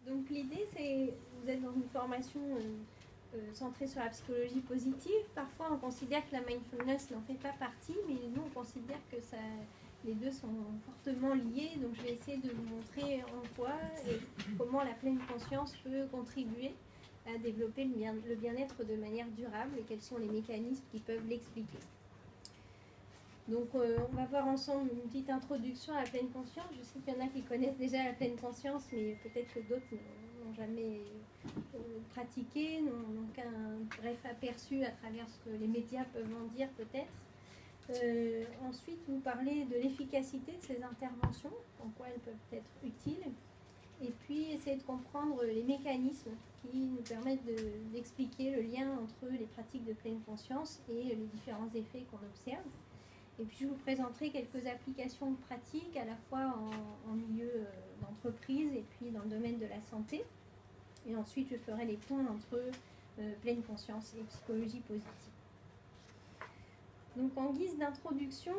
Donc l'idée, c'est, vous êtes dans une formation centrée sur la psychologie positive. Parfois, on considère que la mindfulness n'en fait pas partie, mais nous, on considère que ça, les deux sont fortement liés. Donc, je vais essayer de vous montrer en quoi et comment la pleine conscience peut contribuer à développer le bien-être de manière durable et quels sont les mécanismes qui peuvent l'expliquer. Donc, on va voir ensemble une petite introduction à la pleine conscience. Je sais qu'il y en a qui connaissent déjà la pleine conscience, mais peut-être que d'autres n'ont jamais pratiqué, n'ont qu'un bref aperçu à travers ce que les médias peuvent en dire peut-être. Ensuite, vous parlez de l'efficacité de ces interventions, en quoi elles peuvent être utiles, et puis essayer de comprendre les mécanismes qui nous permettent d'expliquer le lien entre les pratiques de pleine conscience et les différents effets qu'on observe. Et puis je vous présenterai quelques applications pratiques à la fois en milieu d'entreprise et puis dans le domaine de la santé. Et ensuite je ferai les ponts entre pleine conscience et psychologie positive. Donc en guise d'introduction,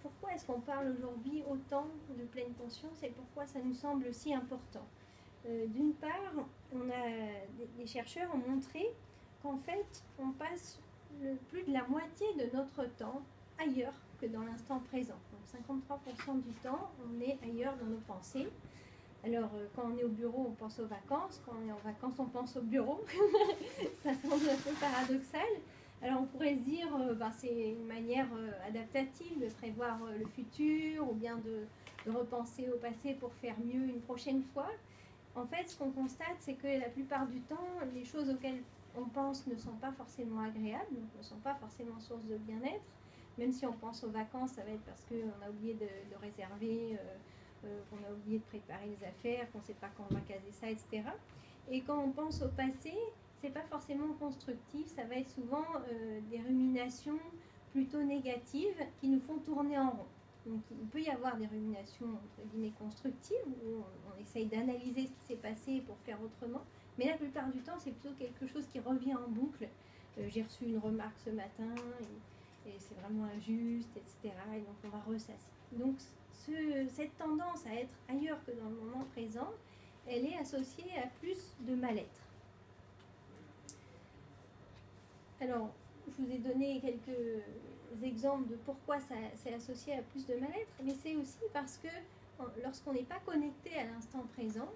pourquoi est-ce qu'on parle aujourd'hui autant de pleine conscience et pourquoi ça nous semble si important? D'une part, des chercheurs ont montré qu'en fait on passe plus de la moitié de notre temps ailleurs que dans l'instant présent. Donc 53% du temps, on est ailleurs dans nos pensées. Alors, quand on est au bureau, on pense aux vacances. Quand on est en vacances, on pense au bureau. Ça semble un peu paradoxal. Alors, on pourrait se dire, c'est une manière adaptative de prévoir le futur ou bien de repenser au passé pour faire mieux une prochaine fois. En fait, ce qu'on constate, c'est que la plupart du temps, les choses auxquelles on pense ne sont pas forcément agréables, donc ne sont pas forcément source de bien-être. Même si on pense aux vacances, ça va être parce qu'on a oublié de réserver, qu'on a oublié de préparer les affaires, qu'on ne sait pas quand on va caser ça, etc. Et quand on pense au passé, c'est pas forcément constructif, ça va être souvent des ruminations plutôt négatives qui nous font tourner en rond. Donc il peut y avoir des ruminations entre guillemets constructives où on essaye d'analyser ce qui s'est passé pour faire autrement, mais la plupart du temps c'est plutôt quelque chose qui revient en boucle. J'ai reçu une remarque ce matin et c'est vraiment injuste, etc. Et donc on va ressasser. Donc cette tendance à être ailleurs que dans le moment présent, elle est associée à plus de mal-être. Alors, je vous ai donné quelques exemples de pourquoi c'est associé à plus de mal-être, mais c'est aussi parce que lorsqu'on n'est pas connecté à l'instant présent,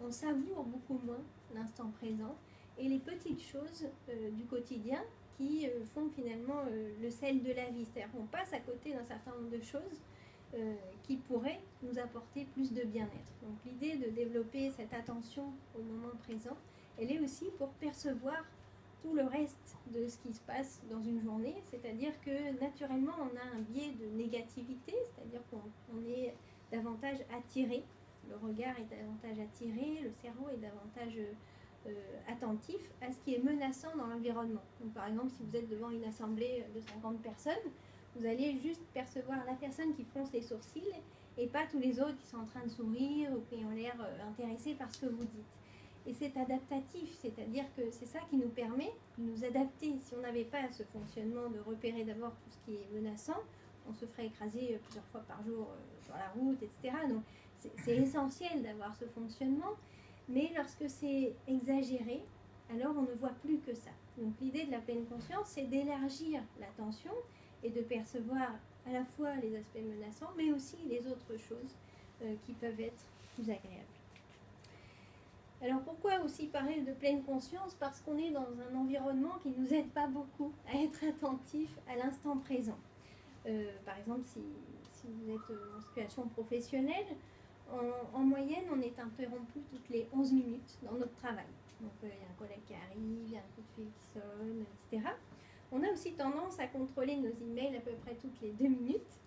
on savoure beaucoup moins l'instant présent et les petites choses du quotidien qui font finalement le sel de la vie. C'est-à-dire qu'on passe à côté d'un certain nombre de choses qui pourraient nous apporter plus de bien-être. Donc l'idée de développer cette attention au moment présent, elle est aussi pour percevoir tout le reste de ce qui se passe dans une journée, c'est-à-dire que naturellement on a un biais de négativité, c'est-à-dire qu'on est davantage attiré, le regard est davantage attiré, le cerveau est davantage attentif à ce qui est menaçant dans l'environnement. Donc par exemple, si vous êtes devant une assemblée de 50 personnes, vous allez juste percevoir la personne qui fronce les sourcils et pas tous les autres qui sont en train de sourire ou qui ont l'air intéressés par ce que vous dites. Et c'est adaptatif, c'est-à-dire que c'est ça qui nous permet de nous adapter. Si on n'avait pas ce fonctionnement de repérer d'abord tout ce qui est menaçant, on se ferait écraser plusieurs fois par jour sur la route, etc. Donc c'est essentiel d'avoir ce fonctionnement, mais lorsque c'est exagéré, alors on ne voit plus que ça. Donc l'idée de la pleine conscience, c'est d'élargir l'attention et de percevoir à la fois les aspects menaçants, mais aussi les autres choses qui peuvent être plus agréables. Alors pourquoi aussi parler de pleine conscience? Parce qu'on est dans un environnement qui ne nous aide pas beaucoup à être attentif à l'instant présent. Par exemple, si vous êtes en situation professionnelle, en moyenne, on est interrompu toutes les 11 minutes dans notre travail. Donc il y a un collègue qui arrive, il y a un coup de fil qui sonne, etc. On a aussi tendance à contrôler nos emails à peu près toutes les 2 minutes.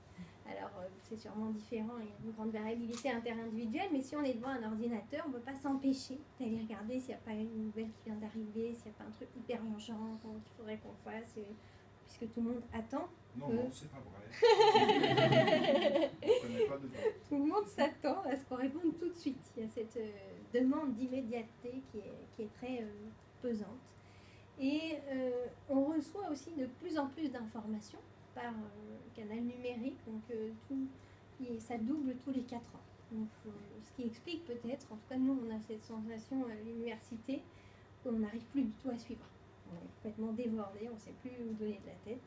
Alors, c'est sûrement différent, il y a une grande variabilité interindividuelle, mais si on est devant un ordinateur, on ne peut pas s'empêcher d'aller regarder s'il n'y a pas une nouvelle qui vient d'arriver, s'il n'y a pas un truc hyper urgent qu'il faudrait qu'on fasse. puisque tout le monde attend. Non, c'est pas vrai. Je connais pas de temps. Tout le monde s'attend à ce qu'on réponde tout de suite. Il y a cette demande d'immédiateté qui est très pesante. Et on reçoit aussi de plus en plus d'informations par canal numérique, donc ça double tous les 4 ans. Donc, ce qui explique peut-être, en tout cas nous on a cette sensation à l'université qu'on n'arrive plus du tout à suivre. On est complètement débordé, on ne sait plus où donner de la tête.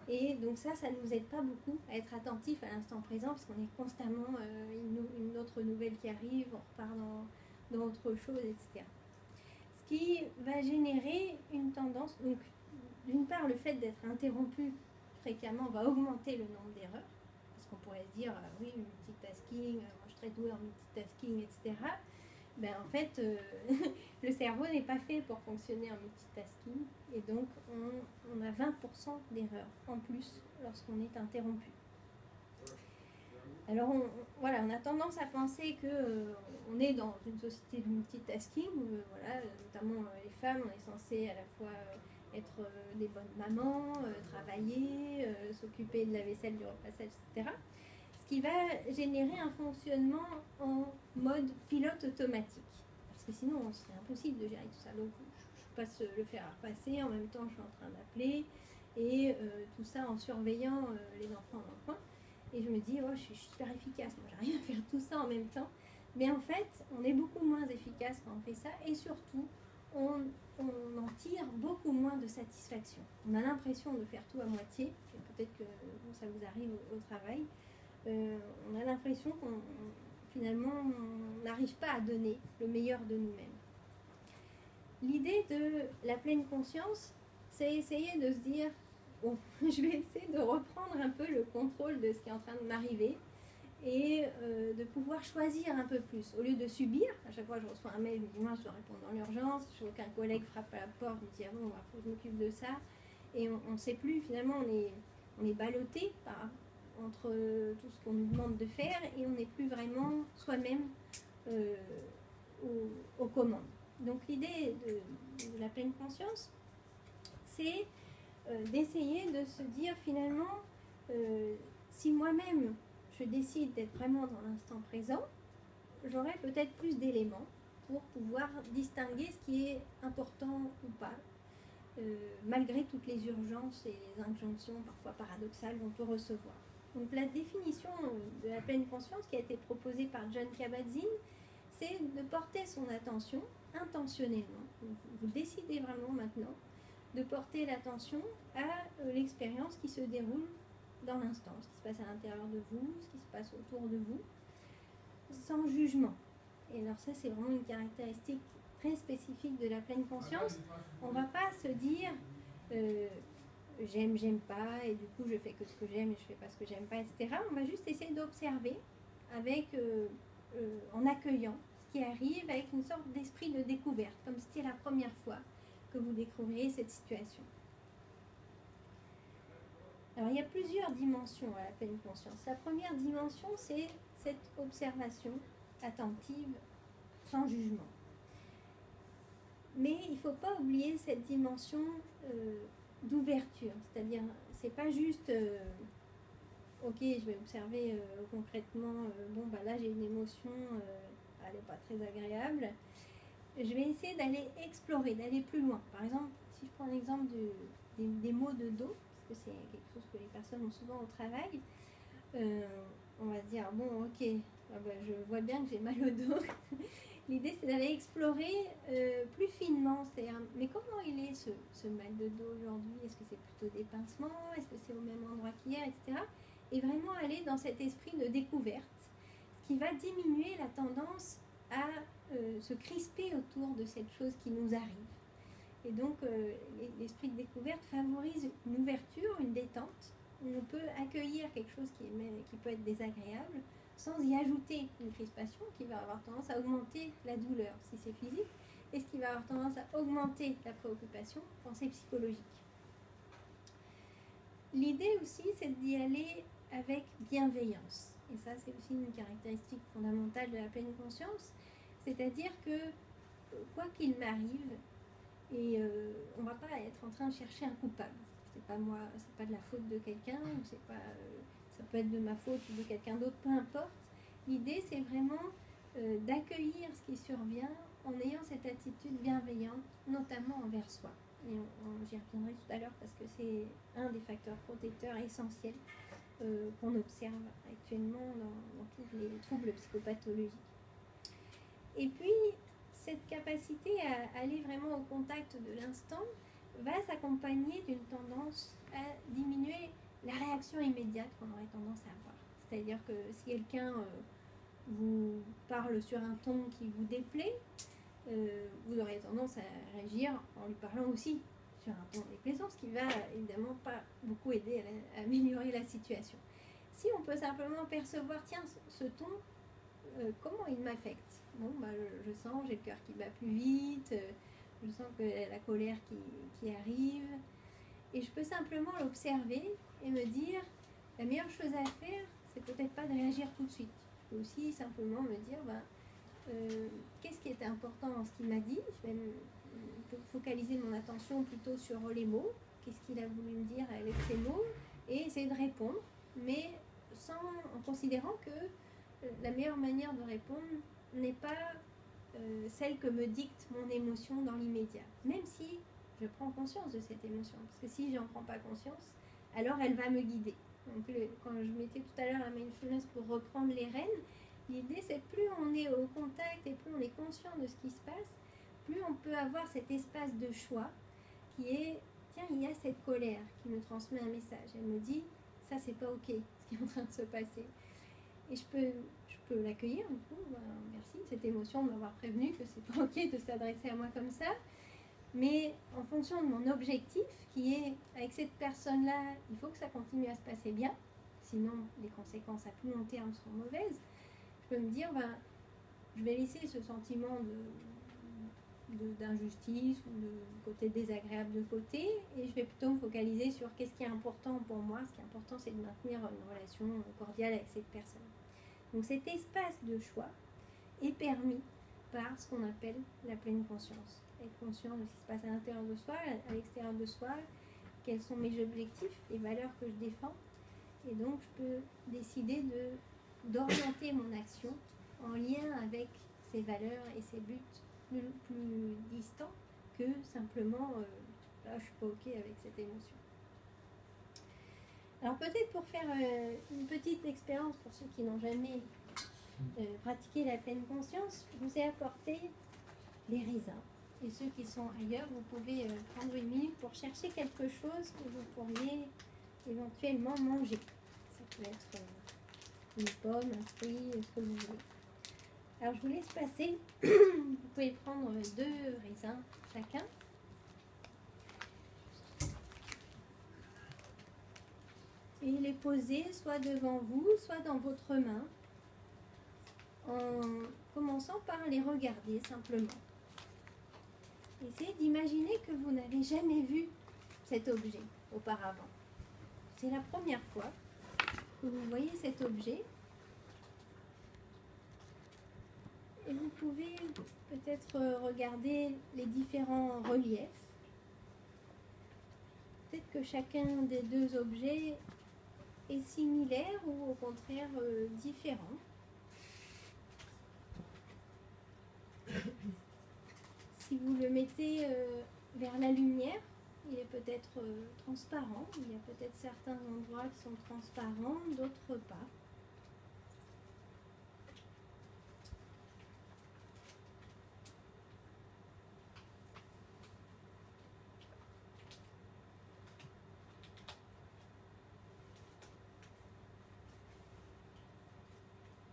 Et donc ça ne nous aide pas beaucoup à être attentif à l'instant présent, parce qu'on est constamment une autre nouvelle qui arrive, on repart dans autre chose, etc. Ce qui va générer une tendance, donc d'une part le fait d'être interrompu fréquemment va augmenter le nombre d'erreurs, parce qu'on pourrait se dire, oui, le multitasking, moi je suis très douée en multitasking, etc. Ben, en fait, le cerveau n'est pas fait pour fonctionner en multitasking, et donc on a 20% d'erreurs en plus lorsqu'on est interrompu. Alors voilà, on a tendance à penser qu'on est dans une société de multitasking, où, voilà, notamment les femmes, on est censé à la fois être des bonnes mamans, travailler, s'occuper de la vaisselle, du repassage, etc. Ce qui va générer un fonctionnement en mode pilote automatique. Parce que sinon, ce serait impossible de gérer tout ça. Donc, je passe le fer à repasser, en même temps, je suis en train d'appeler, et tout ça en surveillant les enfants dans le coin. Et je me dis, oh, je suis super efficace, moi j'arrive à faire tout ça en même temps. Mais en fait, on est beaucoup moins efficace quand on fait ça, et surtout, on en tire beaucoup moins de satisfaction. On a l'impression de faire tout à moitié, et peut-être que ça vous arrive au travail. On a l'impression finalement, on n'arrive pas à donner le meilleur de nous-mêmes. L'idée de la pleine conscience, c'est essayer de se dire, bon, je vais essayer de reprendre un peu le contrôle de ce qui est en train de m'arriver et de pouvoir choisir un peu plus. Au lieu de subir, à chaque fois que je reçois un mail, je me dis, moi je dois répondre dans l'urgence, je vois qu'un collègue frappe à la porte, je me dis, ah bon, il faut que je m'occupe de ça. Et on ne sait plus, finalement, on est ballotté entre tout ce qu'on nous demande de faire, et on n'est plus vraiment soi-même aux commandes. Donc l'idée de la pleine conscience, c'est d'essayer de se dire finalement, si moi-même je décide d'être vraiment dans l'instant présent, j'aurai peut-être plus d'éléments pour pouvoir distinguer ce qui est important ou pas, malgré toutes les urgences et les injonctions parfois paradoxales qu'on peut recevoir. Donc la définition de la pleine conscience qui a été proposée par Jon Kabat-Zinn, c'est de porter son attention intentionnellement. Vous décidez vraiment maintenant de porter l'attention à l'expérience qui se déroule dans l'instant, ce qui se passe à l'intérieur de vous, ce qui se passe autour de vous, sans jugement. Et alors ça, c'est vraiment une caractéristique très spécifique de la pleine conscience. On ne va pas se dire j'aime pas, et du coup je fais que ce que j'aime et je fais pas ce que j'aime pas, etc. On va juste essayer d'observer avec, en accueillant ce qui arrive, avec une sorte d'esprit de découverte, comme si c'était la première fois que vous découvriez cette situation. Alors il y a plusieurs dimensions à la pleine conscience. La première dimension, c'est cette observation attentive, sans jugement. Mais il ne faut pas oublier cette dimension d'ouverture, c'est-à-dire c'est pas juste ok, je vais observer concrètement, bon bah là j'ai une émotion, elle n'est pas très agréable, je vais essayer d'aller explorer, d'aller plus loin. Par exemple, si je prends l'exemple des maux de dos, parce que c'est quelque chose que les personnes ont souvent au travail, on va se dire bon ok, je vois bien que j'ai mal au dos. L'idée, c'est d'aller explorer plus finement, c'est-à-dire, mais comment il est ce mal de dos aujourd'hui? Est-ce que c'est plutôt des pincements? Est-ce que c'est au même endroit qu'hier, etc. Et vraiment aller dans cet esprit de découverte, ce qui va diminuer la tendance à se crisper autour de cette chose qui nous arrive. Et donc, l'esprit de découverte favorise une ouverture, une détente, où on peut accueillir quelque chose qui peut être désagréable, sans y ajouter une crispation qui va avoir tendance à augmenter la douleur si c'est physique, et ce qui va avoir tendance à augmenter la préoccupation quand c'est psychologique. L'idée aussi, c'est d'y aller avec bienveillance. Et ça, c'est aussi une caractéristique fondamentale de la pleine conscience, c'est-à-dire que quoi qu'il m'arrive, et on ne va pas être en train de chercher un coupable. c'est pas moi, c'est pas de la faute de quelqu'un, ou c'est pas, ça peut être de ma faute ou de quelqu'un d'autre, peu importe. L'idée, c'est vraiment d'accueillir ce qui survient en ayant cette attitude bienveillante, notamment envers soi. Et j'y reviendrai tout à l'heure parce que c'est un des facteurs protecteurs essentiels qu'on observe actuellement dans tous les troubles psychopathologiques. Et puis, cette capacité à aller vraiment au contact de l'instant va s'accompagner d'une tendance à diminuer la réaction immédiate qu'on aurait tendance à avoir. C'est-à-dire que si quelqu'un vous parle sur un ton qui vous déplaît, vous aurez tendance à réagir en lui parlant aussi sur un ton déplaisant, ce qui va évidemment pas beaucoup aider à améliorer la situation. Si on peut simplement percevoir, tiens, ce ton, comment il m'affecte? Bon, bah, je sens, j'ai le cœur qui bat plus vite, je sens que la colère qui arrive, et je peux simplement l'observer et me dire, la meilleure chose à faire, c'est peut-être pas de réagir tout de suite. Je peux aussi simplement me dire, qu'est-ce qui était important dans ce qu'il m'a dit? Je vais focaliser mon attention plutôt sur les mots, qu'est-ce qu'il a voulu me dire avec ces mots, et essayer de répondre, mais en considérant que la meilleure manière de répondre n'est pas celle que me dicte mon émotion dans l'immédiat, même si je prends conscience de cette émotion, parce que si j'en prends pas conscience, alors elle va me guider. Donc, quand je mettais tout à l'heure la mindfulness pour reprendre les rênes, l'idée c'est plus on est au contact et plus on est conscient de ce qui se passe, plus on peut avoir cet espace de choix qui est, tiens, il y a cette colère qui me transmet un message, elle me dit, ça c'est pas ok ce qui est en train de se passer. Et je peux l'accueillir, du coup, merci, cette émotion de m'avoir prévenu que c'est pas ok de s'adresser à moi comme ça. Mais en fonction de mon objectif, qui est, avec cette personne-là, il faut que ça continue à se passer bien, sinon les conséquences à plus long terme seront mauvaises, je peux me dire, je vais laisser ce sentiment d'injustice ou de côté désagréable de côté, et je vais plutôt me focaliser sur qu'est-ce qui est important pour moi. Ce qui est important, c'est de maintenir une relation cordiale avec cette personne. Donc cet espace de choix est permis par ce qu'on appelle la pleine conscience. Être conscient de ce qui se passe à l'intérieur de soi, à l'extérieur de soi, quels sont mes objectifs, les valeurs que je défends. Et donc je peux décider d'orienter mon action en lien avec ces valeurs et ces buts plus distants que simplement là je suis pas ok avec cette émotion. Alors peut-être pour faire une petite expérience pour ceux qui n'ont jamais pratiqué la pleine conscience, je vous ai apporté les raisins. Et ceux qui sont ailleurs, vous pouvez prendre une minute pour chercher quelque chose que vous pourriez éventuellement manger. Ça peut être une pomme, un fruit, ce que vous voulez. Alors je vous laisse passer. Vous pouvez prendre 2 raisins chacun. Et les poser soit devant vous, soit dans votre main, en commençant par les regarder simplement. Essayez d'imaginer que vous n'avez jamais vu cet objet auparavant. C'est la première fois que vous voyez cet objet. Et vous pouvez peut-être regarder les différents reliefs. Peut-être que chacun des 2 objets est similaire ou au contraire différent. Si vous le mettez vers la lumière, il est peut-être transparent. Il y a peut-être certains endroits qui sont transparents, d'autres pas.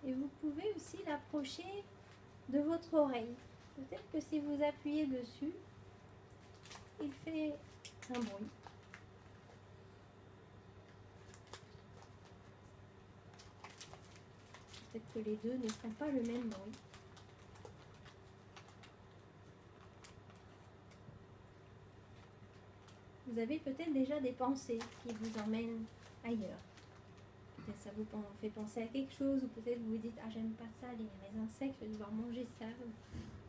Et vous pouvez aussi l'approcher de votre oreille. Peut-être que si vous appuyez dessus, il fait un bruit. Peut-être que les 2 ne font pas le même bruit. Vous avez peut-être déjà des pensées qui vous emmènent ailleurs. Peut-être ça vous fait penser à quelque chose, ou peut-être vous vous dites « Ah, j'aime pas ça, les raisins secs, je vais devoir manger ça. »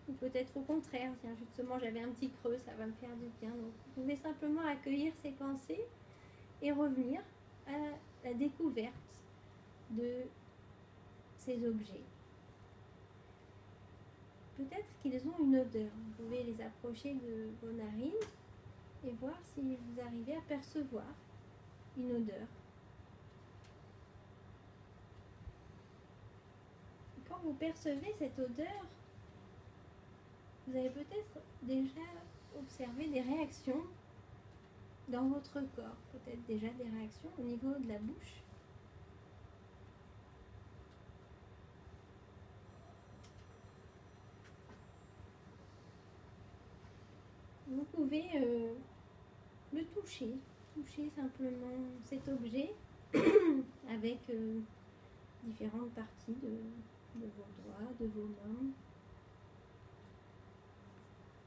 Ou peut-être au contraire, tiens, justement, j'avais un petit creux, ça va me faire du bien. Donc, vous pouvez simplement accueillir ces pensées et revenir à la découverte de ces objets. Peut-être qu'ils ont une odeur. Vous pouvez les approcher de vos narines et voir si vous arrivez à percevoir une odeur. Quand vous percevez cette odeur, vous avez peut-être déjà observé des réactions dans votre corps, peut-être déjà des réactions au niveau de la bouche. Vous pouvez le toucher simplement cet objet avec différentes parties de vos doigts, de vos mains.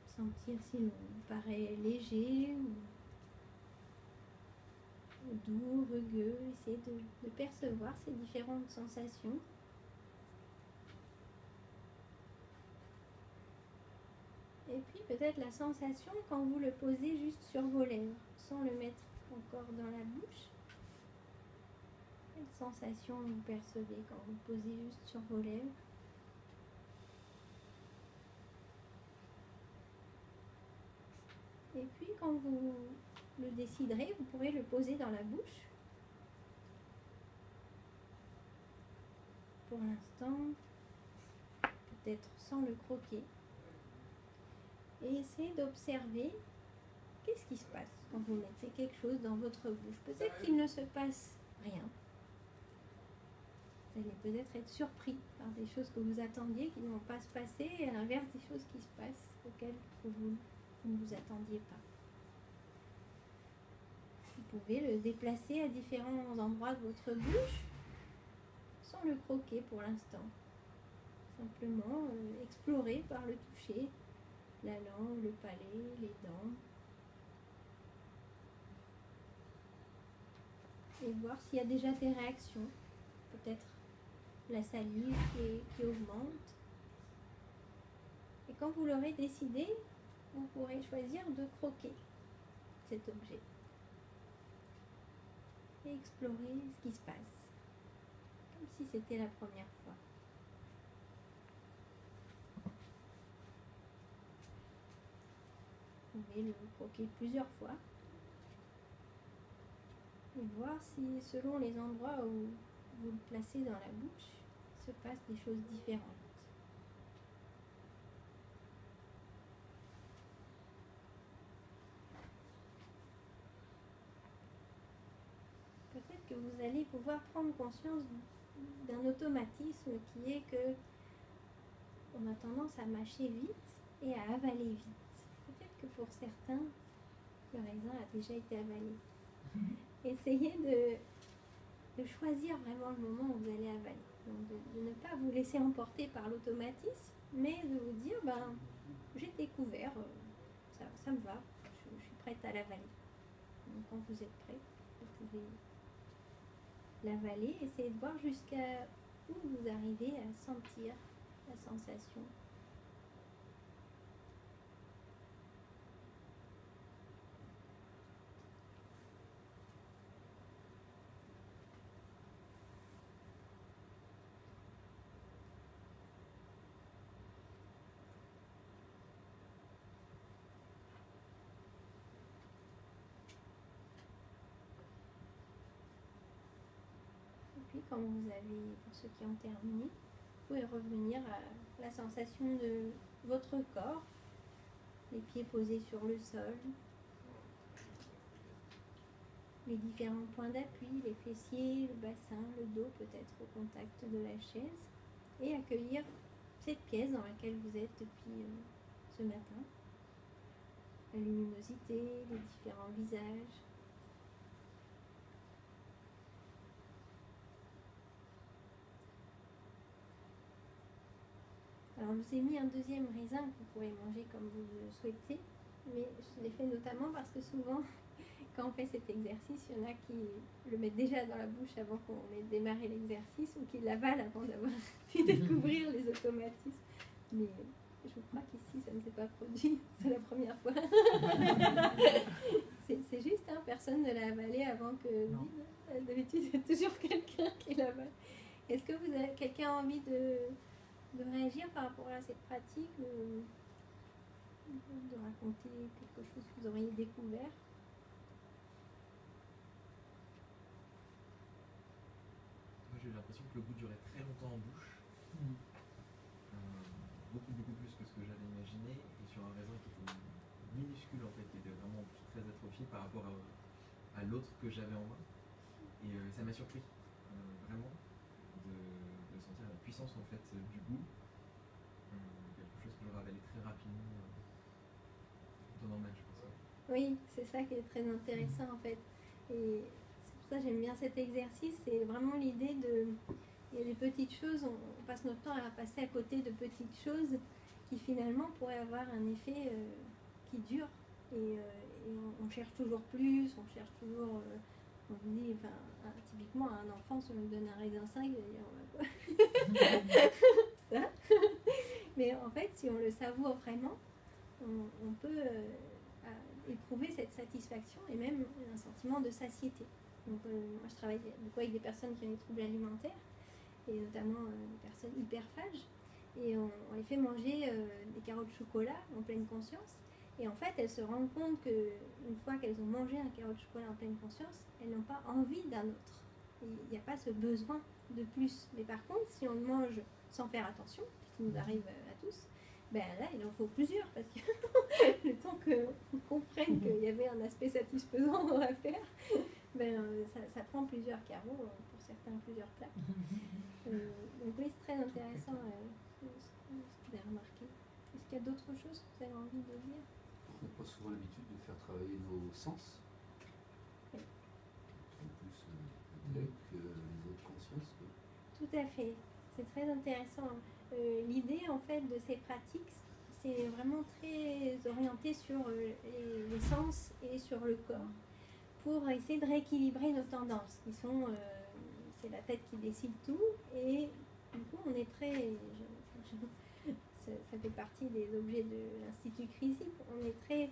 Sentir s'il vous paraît léger ou doux, rugueux. Essayez de percevoir ces différentes sensations. Et puis peut-être la sensation quand vous le posez juste sur vos lèvres, sans le mettre encore dans la bouche. Quelle sensation vous percevez quand vous le posez juste sur vos lèvres? Et puis quand vous le déciderez, vous pourrez le poser dans la bouche. Pour l'instant, peut-être sans le croquer. Et essayez d'observer qu'est-ce qui se passe quand vous mettez quelque chose dans votre bouche. Peut-être qu'il ne se passe rien. Vous allez peut-être être surpris par des choses que vous attendiez qui ne vont pas se passer, et à l'inverse des choses qui se passent auxquelles vous ne vous attendiez pas. Vous pouvez le déplacer à différents endroits de votre bouche sans le croquer pour l'instant. Simplement explorer par le toucher. La langue, le palais, les dents. Et voir s'il y a déjà des réactions. Peut-être la salive qui augmente. Et quand vous l'aurez décidé, vous pourrez choisir de croquer cet objet. Et explorer ce qui se passe. Comme si c'était la première fois. Vous pouvez le croquer plusieurs fois et voir si, selon les endroits où vous le placez dans la bouche, il se passe des choses différentes. Peut-être que vous allez pouvoir prendre conscience d'un automatisme qui est que on a tendance à mâcher vite et à avaler vite. Peut-être que pour certains, le raisin a déjà été avalé. Essayez de choisir vraiment le moment où vous allez avaler. Donc de ne pas vous laisser emporter par l'automatisme, mais de vous dire, j'ai découvert, ça me va, je suis prête à l'avaler. Donc quand vous êtes prêt, vous pouvez l'avaler. Essayez de voir jusqu'à où vous arrivez à sentir la sensation. Puis quand vous avez, pour ceux qui ont terminé, vous pouvez revenir à la sensation de votre corps, les pieds posés sur le sol, les différents points d'appui, les fessiers, le bassin, le dos peut-être au contact de la chaise, et accueillir cette pièce dans laquelle vous êtes depuis ce matin, la luminosité, les différents visages. Alors, je vous ai mis un deuxième raisin que vous pourrez manger comme vous le souhaitez, mais je l'ai fait notamment parce que souvent, quand on fait cet exercice, il y en a qui le mettent déjà dans la bouche avant qu'on ait démarré l'exercice ou qui l'avalent avant d'avoir pu découvrir les automatismes. Mais je crois qu'ici, ça ne s'est pas produit, c'est la première fois. C'est juste, personne personne ne l'a avalé avant que Non. lui. D'habitude, c'est toujours quelqu'un qui l'avale. Est-ce que quelqu'un a envie de réagir par rapport à cette pratique, de raconter quelque chose que vous auriez découvert? Moi j'ai eu l'impression que le goût durait très longtemps en bouche, Mm. beaucoup plus que ce que j'avais imaginé, et sur un raisin qui était minuscule en fait, qui était vraiment très atrophié par rapport à l'autre que j'avais en main. Et ça m'a surpris, vraiment, de sentir la puissance en fait du goût, quelque chose que j'aurais avalé très rapidement, tout normal je pense. Oui, c'est ça qui est très intéressant en fait. Et c'est pour ça que j'aime bien cet exercice. C'est vraiment l'idée de... Il y a des petites choses, on passe notre temps à passer à côté de petites choses qui finalement pourraient avoir un effet qui dure. Et on cherche toujours plus, on cherche toujours... on se dit, enfin, typiquement à un enfant, si on lui donne un raisin 5, il va dire, on va quoi ça. Mais en fait, si on le savoure vraiment, on peut éprouver cette satisfaction et même un sentiment de satiété. Donc, moi, je travaille beaucoup avec des personnes qui ont des troubles alimentaires, et notamment des personnes hyperphages, et on les fait manger des carreaux de chocolat en pleine conscience. Et en fait, elles se rendent compte qu'une fois qu'elles ont mangé un carreau de chocolat en pleine conscience, elles n'ont pas envie d'un autre. Il n'y a pas ce besoin de plus. Mais par contre, si on le mange sans faire attention, ce qui nous arrive à tous, ben là, il en faut plusieurs, parce que le temps qu'on comprenne qu'il y avait un aspect satisfaisant dans l'affaire, ben, ça prend plusieurs carreaux, pour certains plusieurs plats. Donc oui, c'est très intéressant ce que vous avez remarqué. Est-ce qu'il y a d'autres choses que vous avez envie de dire? On n'a pas souvent l'habitude de faire travailler nos sens. Oui. En plus, peut-être que les autres consciences. Tout à fait, c'est très intéressant. L'idée en fait de ces pratiques, c'est vraiment très orienté sur les sens et sur le corps, pour essayer de rééquilibrer nos tendances, qui sont, c'est la tête qui décide tout, et du coup on est très, ça fait partie des objets de l'Institut CRISIP, on est très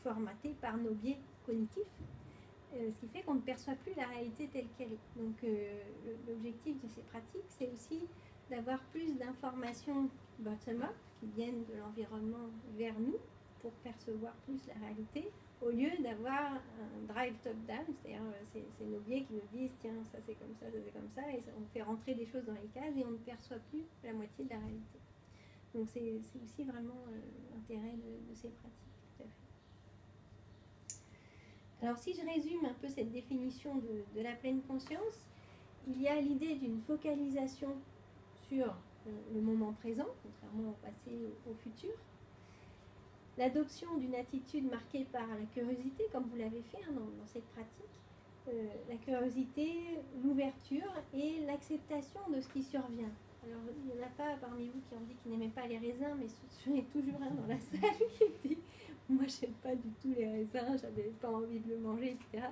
formaté par nos biais cognitifs, ce qui fait qu'on ne perçoit plus la réalité telle qu'elle est. Donc l'objectif de ces pratiques, c'est aussi d'avoir plus d'informations bottom-up qui viennent de l'environnement vers nous pour percevoir plus la réalité, au lieu d'avoir un drive top-down, c'est-à-dire c'est nos biais qui nous disent tiens, ça c'est comme ça c'est comme ça, et on fait rentrer des choses dans les cases et on ne perçoit plus la moitié de la réalité. Donc c'est aussi vraiment l'intérêt de ces pratiques, tout à fait. Alors si je résume un peu cette définition de la pleine conscience, il y a l'idée d'une focalisation sur le moment présent, contrairement au passé et au futur. L'adoption d'une attitude marquée par la curiosité, comme vous l'avez fait dans cette pratique, la curiosité, l'ouverture et l'acceptation de ce qui survient. Alors, il n'y en a pas parmi vous qui ont dit qu'ils n'aimaient pas les raisins, mais j'en ai toujours un dans la salle qui dit « Moi, j'aime pas du tout les raisins, j'avais pas envie de le manger, etc. »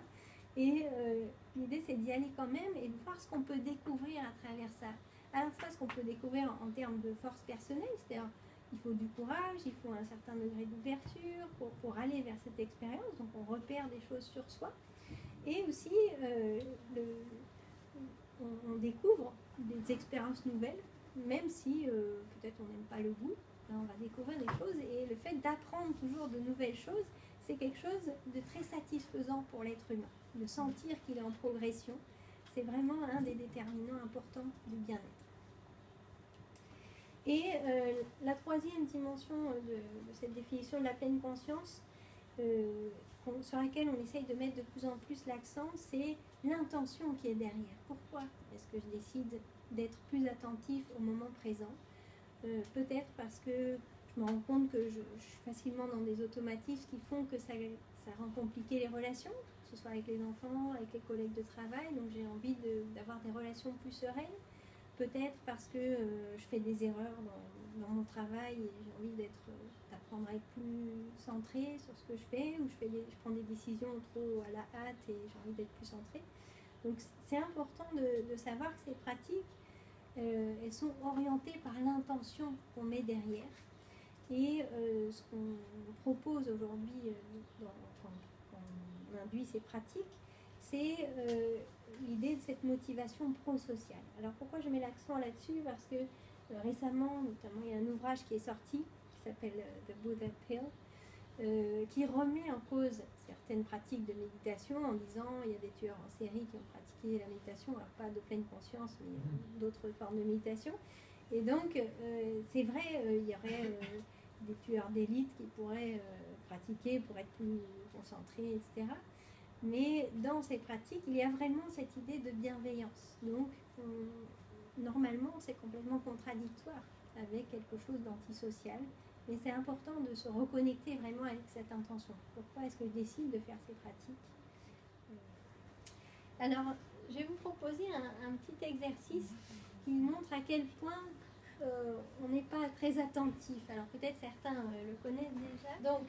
Et l'idée, c'est d'y aller quand même et de voir ce qu'on peut découvrir à travers ça. À la fois ce qu'on peut découvrir en termes de force personnelle, c'est-à-dire il faut du courage, il faut un certain degré d'ouverture pour aller vers cette expérience, donc on repère des choses sur soi, et aussi on découvre des expériences nouvelles, même si peut-être on n'aime pas le goût, on va découvrir des choses, et le fait d'apprendre toujours de nouvelles choses, c'est quelque chose de très satisfaisant pour l'être humain, de sentir qu'il est en progression, c'est vraiment un des déterminants importants du bien-être. Et la troisième dimension de cette définition de la pleine conscience, sur laquelle on essaye de mettre de plus en plus l'accent, c'est l'intention qui est derrière. Pourquoi est-ce que je décide d'être plus attentif au moment présent? Peut-être parce que je me rends compte que je suis facilement dans des automatismes qui font que ça rend compliqué les relations, que ce soit avec les enfants, avec les collègues de travail, donc j'ai envie d'avoir des relations plus sereines. Peut-être parce que je fais des erreurs dans mon travail et j'ai envie d'apprendre à être plus centrée sur ce que je fais, ou je prends des décisions trop à la hâte et j'ai envie d'être plus centrée. Donc c'est important de savoir que ces pratiques, elles sont orientées par l'intention qu'on met derrière. Et ce qu'on propose aujourd'hui quand on induit ces pratiques, c'est l'idée de cette motivation prosociale. Alors pourquoi je mets l'accent là-dessus? Parce que récemment, notamment, il y a un ouvrage qui est sorti qui s'appelle The Buddha Pill, qui remet en cause certaines pratiques de méditation en disant il y a des tueurs en série qui ont pratiqué la méditation, alors pas de pleine conscience, mais d'autres formes de méditation. Et donc, c'est vrai, il y aurait des tueurs d'élite qui pourraient pratiquer pour être plus concentrés, etc. Mais dans ces pratiques, il y a vraiment cette idée de bienveillance. Donc, normalement, c'est complètement contradictoire avec quelque chose d'antisocial. Mais c'est important de se reconnecter vraiment avec cette intention. Pourquoi est-ce que je décide de faire ces pratiques? Alors, je vais vous proposer un petit exercice qui montre à quel point on n'est pas très attentif. Alors peut-être certains le connaissent déjà. Donc,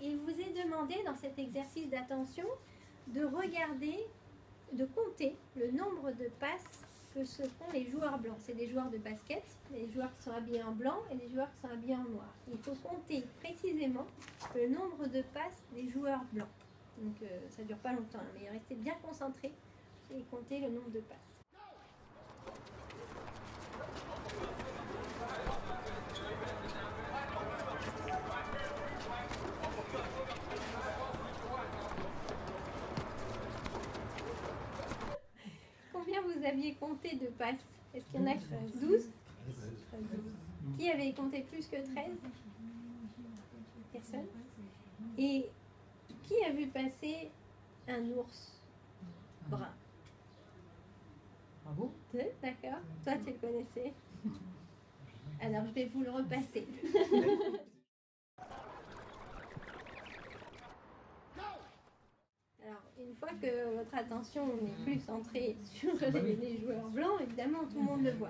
il vous est demandé dans cet exercice d'attention de regarder, de compter le nombre de passes que se font les joueurs blancs. C'est des joueurs de basket, les joueurs qui sont habillés en blanc et les joueurs qui sont habillés en noir. Il faut compter précisément le nombre de passes des joueurs blancs. Donc ça ne dure pas longtemps, mais restez bien concentrés et comptez le nombre de passes. Combien vous aviez compté de passes? Est-ce qu'il y en a 12? Qui avait compté plus que 13? Personne. Et qui a vu passer un ours brun? Bravo. D'accord. Toi, tu le connaissais. Alors, je vais vous le repasser. Alors, une fois que votre attention n'est plus centrée sur les joueurs blancs, évidemment, tout le monde le voit.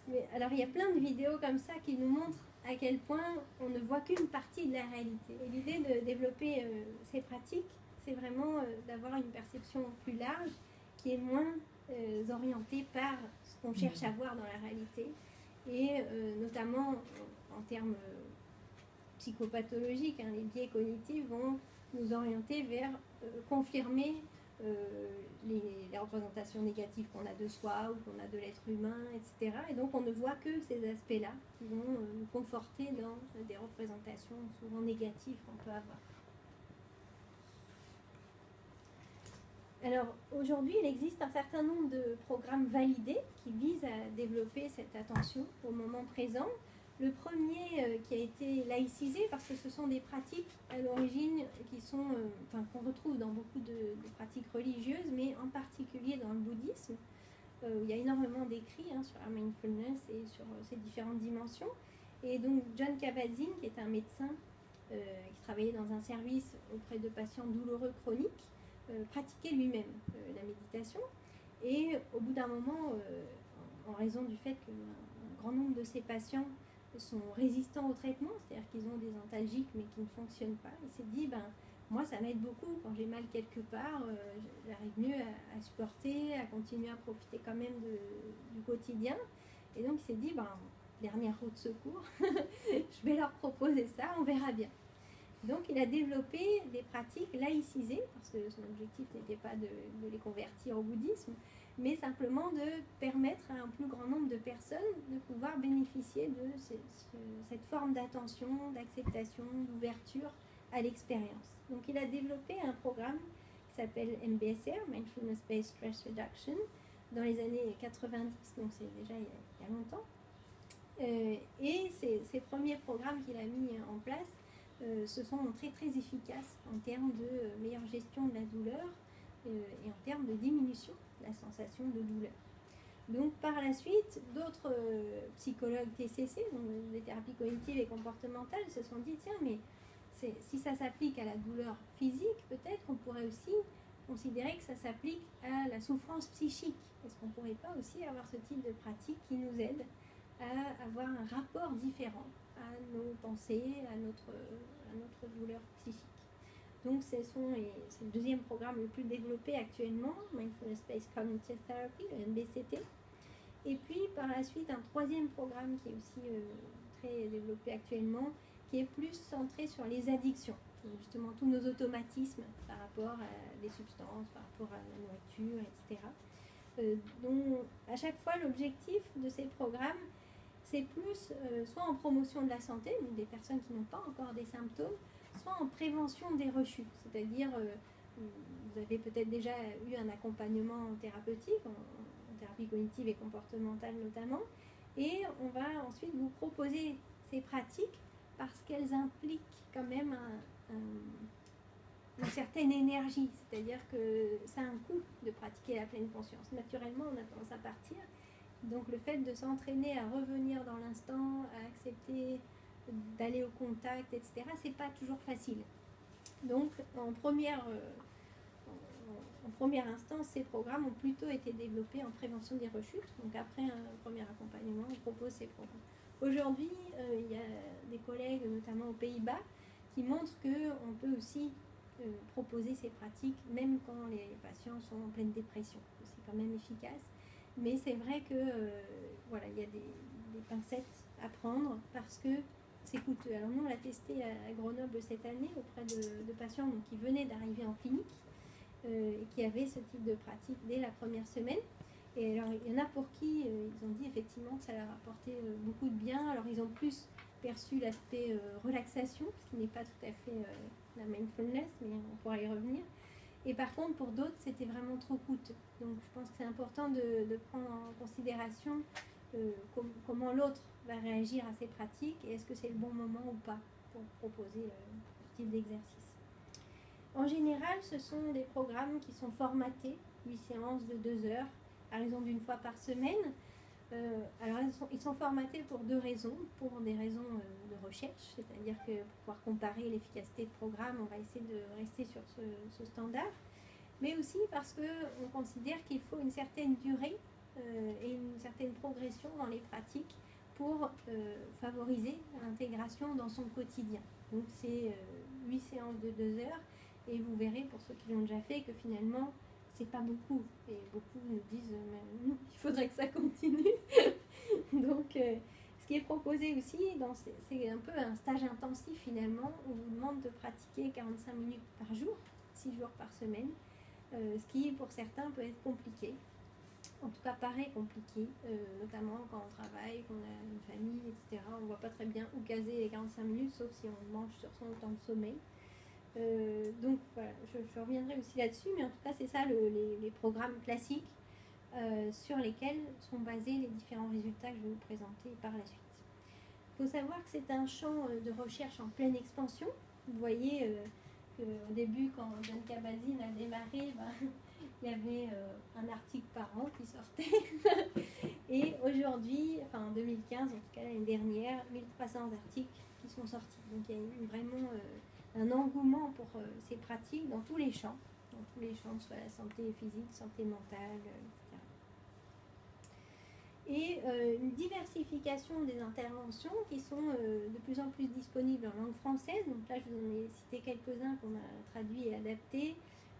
Mais, alors, il y a plein de vidéos comme ça qui nous montrent à quel point on ne voit qu'une partie de la réalité. Et l'idée de développer ces pratiques, c'est vraiment d'avoir une perception plus large, qui est moins orientée par ce qu'on cherche à voir dans la réalité, et notamment en termes psychopathologiques, hein, les biais cognitifs vont nous orienter vers confirmer les représentations négatives qu'on a de soi ou qu'on a de l'être humain, etc. Et donc on ne voit que ces aspects-là qui vont nous conforter dans des représentations souvent négatives qu'on peut avoir. Alors aujourd'hui, il existe un certain nombre de programmes validés qui visent à développer cette attention au moment présent. Le premier qui a été laïcisé parce que ce sont des pratiques à l'origine qui sont, qu'on retrouve dans beaucoup de pratiques religieuses, mais en particulier dans le bouddhisme, où il y a énormément d'écrits sur la mindfulness et sur ces différentes dimensions. Et donc Jon Kabat-Zinn, qui est un médecin qui travaillait dans un service auprès de patients douloureux chroniques, pratiquait lui-même la méditation. Et au bout d'un moment, en raison du fait qu'un grand nombre de ces patients sont résistants au traitement, c'est-à-dire qu'ils ont des antalgiques mais qui ne fonctionnent pas, il s'est dit, moi ça m'aide beaucoup quand j'ai mal quelque part, j'arrive mieux à supporter, à continuer à profiter quand même du quotidien. Et donc il s'est dit, dernière roue de secours, je vais leur proposer ça, on verra bien. Donc il a développé des pratiques laïcisées, parce que son objectif n'était pas de les convertir au bouddhisme, mais simplement de permettre à un plus grand nombre de personnes de pouvoir bénéficier de cette forme d'attention, d'acceptation, d'ouverture à l'expérience. Donc il a développé un programme qui s'appelle MBSR, Mindfulness Based Stress Reduction, dans les années 90, donc c'est déjà il y a longtemps. Et ces premiers programmes qu'il a mis en place se sont montrés très efficaces en termes de meilleure gestion de la douleur et en termes de diminution de la sensation de douleur. Donc par la suite, d'autres psychologues TCC, donc des thérapies cognitives et comportementales, se sont dit, tiens, mais si ça s'applique à la douleur physique, peut-être qu'on pourrait aussi considérer que ça s'applique à la souffrance psychique. Est-ce qu'on ne pourrait pas aussi avoir ce type de pratique qui nous aide à avoir un rapport différent à nos pensées, à notre douleur psychique. Donc c'est le deuxième programme le plus développé actuellement, Mindfulness Based Cognitive Therapy, le MBCT. Et puis par la suite, un troisième programme qui est aussi très développé actuellement, qui est plus centré sur les addictions. Donc justement, tous nos automatismes par rapport à des substances, par rapport à la nourriture, etc. Donc, à chaque fois, l'objectif de ces programmes, c'est plus soit en promotion de la santé, donc des personnes qui n'ont pas encore des symptômes, soit en prévention des rechutes. C'est-à-dire, vous avez peut-être déjà eu un accompagnement thérapeutique, en thérapie cognitive et comportementale notamment, et on va ensuite vous proposer ces pratiques parce qu'elles impliquent quand même une certaine énergie, c'est-à-dire que ça a un coût de pratiquer la pleine conscience. Naturellement, on a tendance à partir. Donc le fait de s'entraîner à revenir dans l'instant, à accepter d'aller au contact, etc., c'est pas toujours facile. Donc en première instance, ces programmes ont plutôt été développés en prévention des rechutes. Donc après un premier accompagnement, on propose ces programmes. Aujourd'hui, il y a des collègues, notamment aux Pays-Bas, qui montrent qu'on peut aussi proposer ces pratiques, même quand les patients sont en pleine dépression. C'est quand même efficace. Mais c'est vrai que voilà, il y a des pincettes à prendre parce que c'est coûteux. Alors nous, on l'a testé à Grenoble cette année auprès de patients donc, qui venaient d'arriver en clinique et qui avaient ce type de pratique dès la première semaine. Et alors, il y en a pour qui ils ont dit effectivement que ça leur apportait beaucoup de bien. Alors, ils ont plus perçu l'aspect relaxation, ce qui n'est pas tout à fait la mindfulness, mais on pourra y revenir. Et par contre, pour d'autres, c'était vraiment trop coûteux. Donc, je pense que c'est important de prendre en considération comment l'autre va réagir à ces pratiques et est-ce que c'est le bon moment ou pas pour proposer ce type d'exercice. En général, ce sont des programmes qui sont formatés, 8 séances de 2 heures, à raison d'une fois par semaine. Alors, ils sont formatés pour 2 raisons. Pour des raisons de recherche, c'est-à-dire que pour pouvoir comparer l'efficacité de programme, on va essayer de rester sur ce standard, mais aussi parce qu'on considère qu'il faut une certaine durée et une certaine progression dans les pratiques pour favoriser l'intégration dans son quotidien. Donc, c'est 8 séances de 2 heures, et vous verrez, pour ceux qui l'ont déjà fait, que finalement, c'est pas beaucoup. Et beaucoup nous disent, il faudrait que ça continue. Donc, ce qui est proposé aussi, c'est un peu un stage intensif finalement, où on vous demande de pratiquer 45 minutes par jour, 6 jours par semaine, ce qui pour certains peut être compliqué. En tout cas, paraît compliqué, notamment quand on travaille, qu'on a une famille, etc. On ne voit pas très bien où caser les 45 minutes, sauf si on mange sur son temps de sommeil. Donc voilà, je reviendrai aussi là-dessus, mais en tout cas c'est ça les programmes classiques sur lesquels sont basés les différents résultats que je vais vous présenter par la suite. Il faut savoir que c'est un champ de recherche en pleine expansion. Vous voyez qu'au début, quand John Kabat-Zinn a démarré, il y avait un article par an qui sortait. Et aujourd'hui, enfin en 2015, en tout cas l'année dernière, 1300 articles qui sont sortis. Donc il y a eu vraiment un engouement pour ces pratiques dans tous les champs, soit la santé physique, santé mentale, etc. Et une diversification des interventions qui sont de plus en plus disponibles en langue française. Donc là, je vous en ai cité quelques-uns qu'on a traduits et adaptés.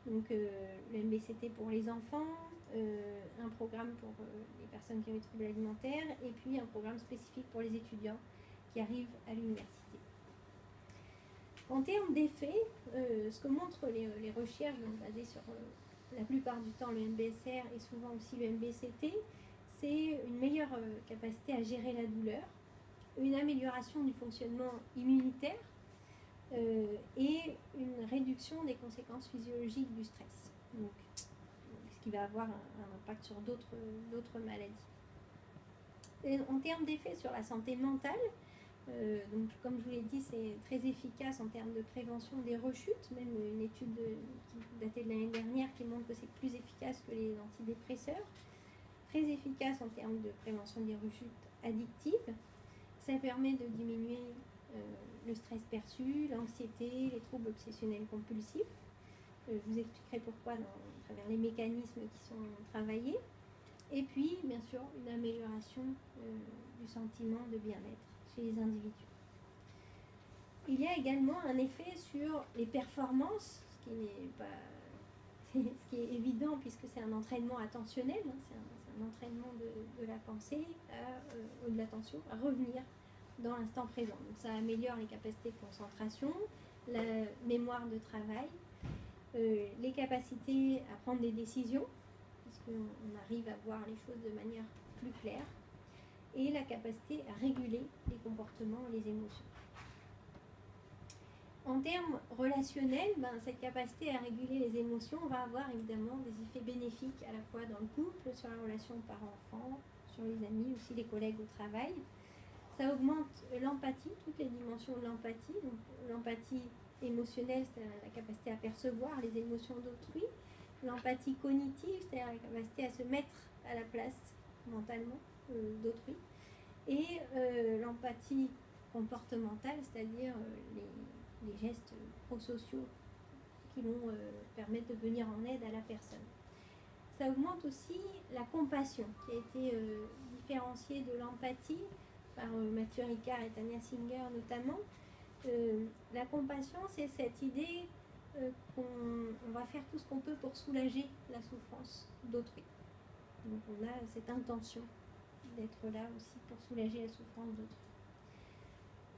Donc le MBCT pour les enfants, un programme pour les personnes qui ont des troubles alimentaires, et puis un programme spécifique pour les étudiants qui arrivent à l'université. En termes d'effets, ce que montrent les recherches donc, basées sur la plupart du temps le MBSR et souvent aussi le MBCT, c'est une meilleure capacité à gérer la douleur, une amélioration du fonctionnement immunitaire et une réduction des conséquences physiologiques du stress. Donc, ce qui va avoir un impact sur d'autres maladies. Et en termes d'effets sur la santé mentale, donc, comme je vous l'ai dit, c'est très efficace en termes de prévention des rechutes. Même une étude qui datait de l'année dernière qui montre que c'est plus efficace que les antidépresseurs. Très efficace en termes de prévention des rechutes addictives. Ça permet de diminuer le stress perçu, l'anxiété, les troubles obsessionnels compulsifs. Je vous expliquerai pourquoi à travers les mécanismes qui sont travaillés. Et puis, bien sûr, une amélioration du sentiment de bien-être chez les individus. Il y a également un effet sur les performances, ce qui est évident puisque c'est un entraînement attentionnel, hein, c'est un entraînement de la pensée ou de l'attention à revenir dans l'instant présent. Donc ça améliore les capacités de concentration, la mémoire de travail, les capacités à prendre des décisions, puisqu'on arrive à voir les choses de manière plus claire, et la capacité à réguler les comportements et les émotions. En termes relationnels, cette capacité à réguler les émotions va avoir évidemment des effets bénéfiques à la fois dans le couple, sur la relation parent-enfant, sur les amis, aussi les collègues au travail. Ça augmente l'empathie, toutes les dimensions de l'empathie. Donc, l'empathie émotionnelle, c'est-à-dire la capacité à percevoir les émotions d'autrui. L'empathie cognitive, c'est-à-dire la capacité à se mettre à la place mentalement d'autrui. Et l'empathie comportementale, c'est-à-dire les gestes prosociaux qui vont permettre de venir en aide à la personne. Ça augmente aussi la compassion, qui a été différenciée de l'empathie par Mathieu Ricard et Tania Singer notamment. La compassion, c'est cette idée qu'on va faire tout ce qu'on peut pour soulager la souffrance d'autrui. Donc on a cette intention d'être là aussi pour soulager la souffrance d'autrui.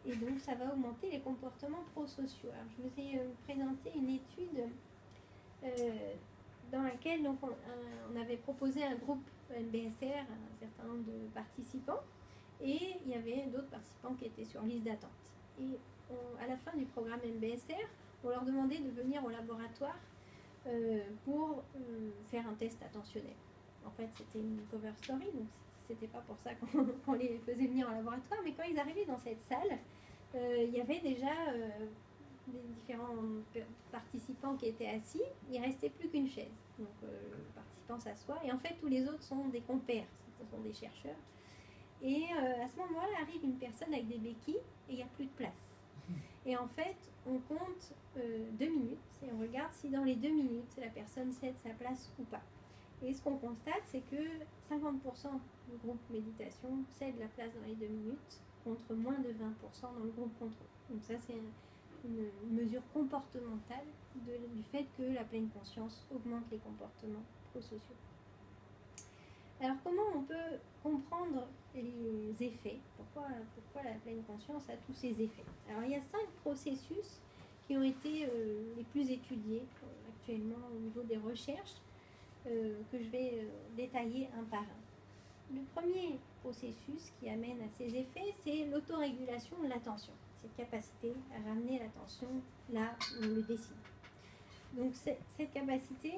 Et donc ça va augmenter les comportements prosociaux. Alors je vous ai présenté une étude dans laquelle donc, on avait proposé un groupe MBSR, un certain nombre de participants, et il y avait d'autres participants qui étaient sur liste d'attente. Et à la fin du programme MBSR, on leur demandait de venir au laboratoire pour faire un test attentionnel. En fait, c'était une cover story, donc c'était pas pour ça qu'on les faisait venir au laboratoire, mais quand ils arrivaient dans cette salle, il y avait déjà des différents participants qui étaient assis, il ne restait plus qu'une chaise. Donc le participant s'assoit, et en fait tous les autres sont des compères, ce sont des chercheurs. Et à ce moment-là arrive une personne avec des béquilles, et il n'y a plus de place. Et en fait, on compte 2 minutes, et on regarde si dans les 2 minutes, la personne cède sa place ou pas. Et ce qu'on constate, c'est que 50% du groupe méditation cède la place dans les 2 minutes, contre moins de 20% dans le groupe contrôle. Donc ça, c'est une mesure comportementale du fait que la pleine conscience augmente les comportements prosociaux. Alors comment on peut comprendre les effets ? Pourquoi la pleine conscience a tous ces effets ? Alors il y a 5 processus qui ont été les plus étudiés actuellement au niveau des recherches, que je vais détailler un par un. Le premier processus qui amène à ces effets, c'est l'autorégulation de l'attention, cette capacité à ramener l'attention là où on le décide. Donc cette capacité,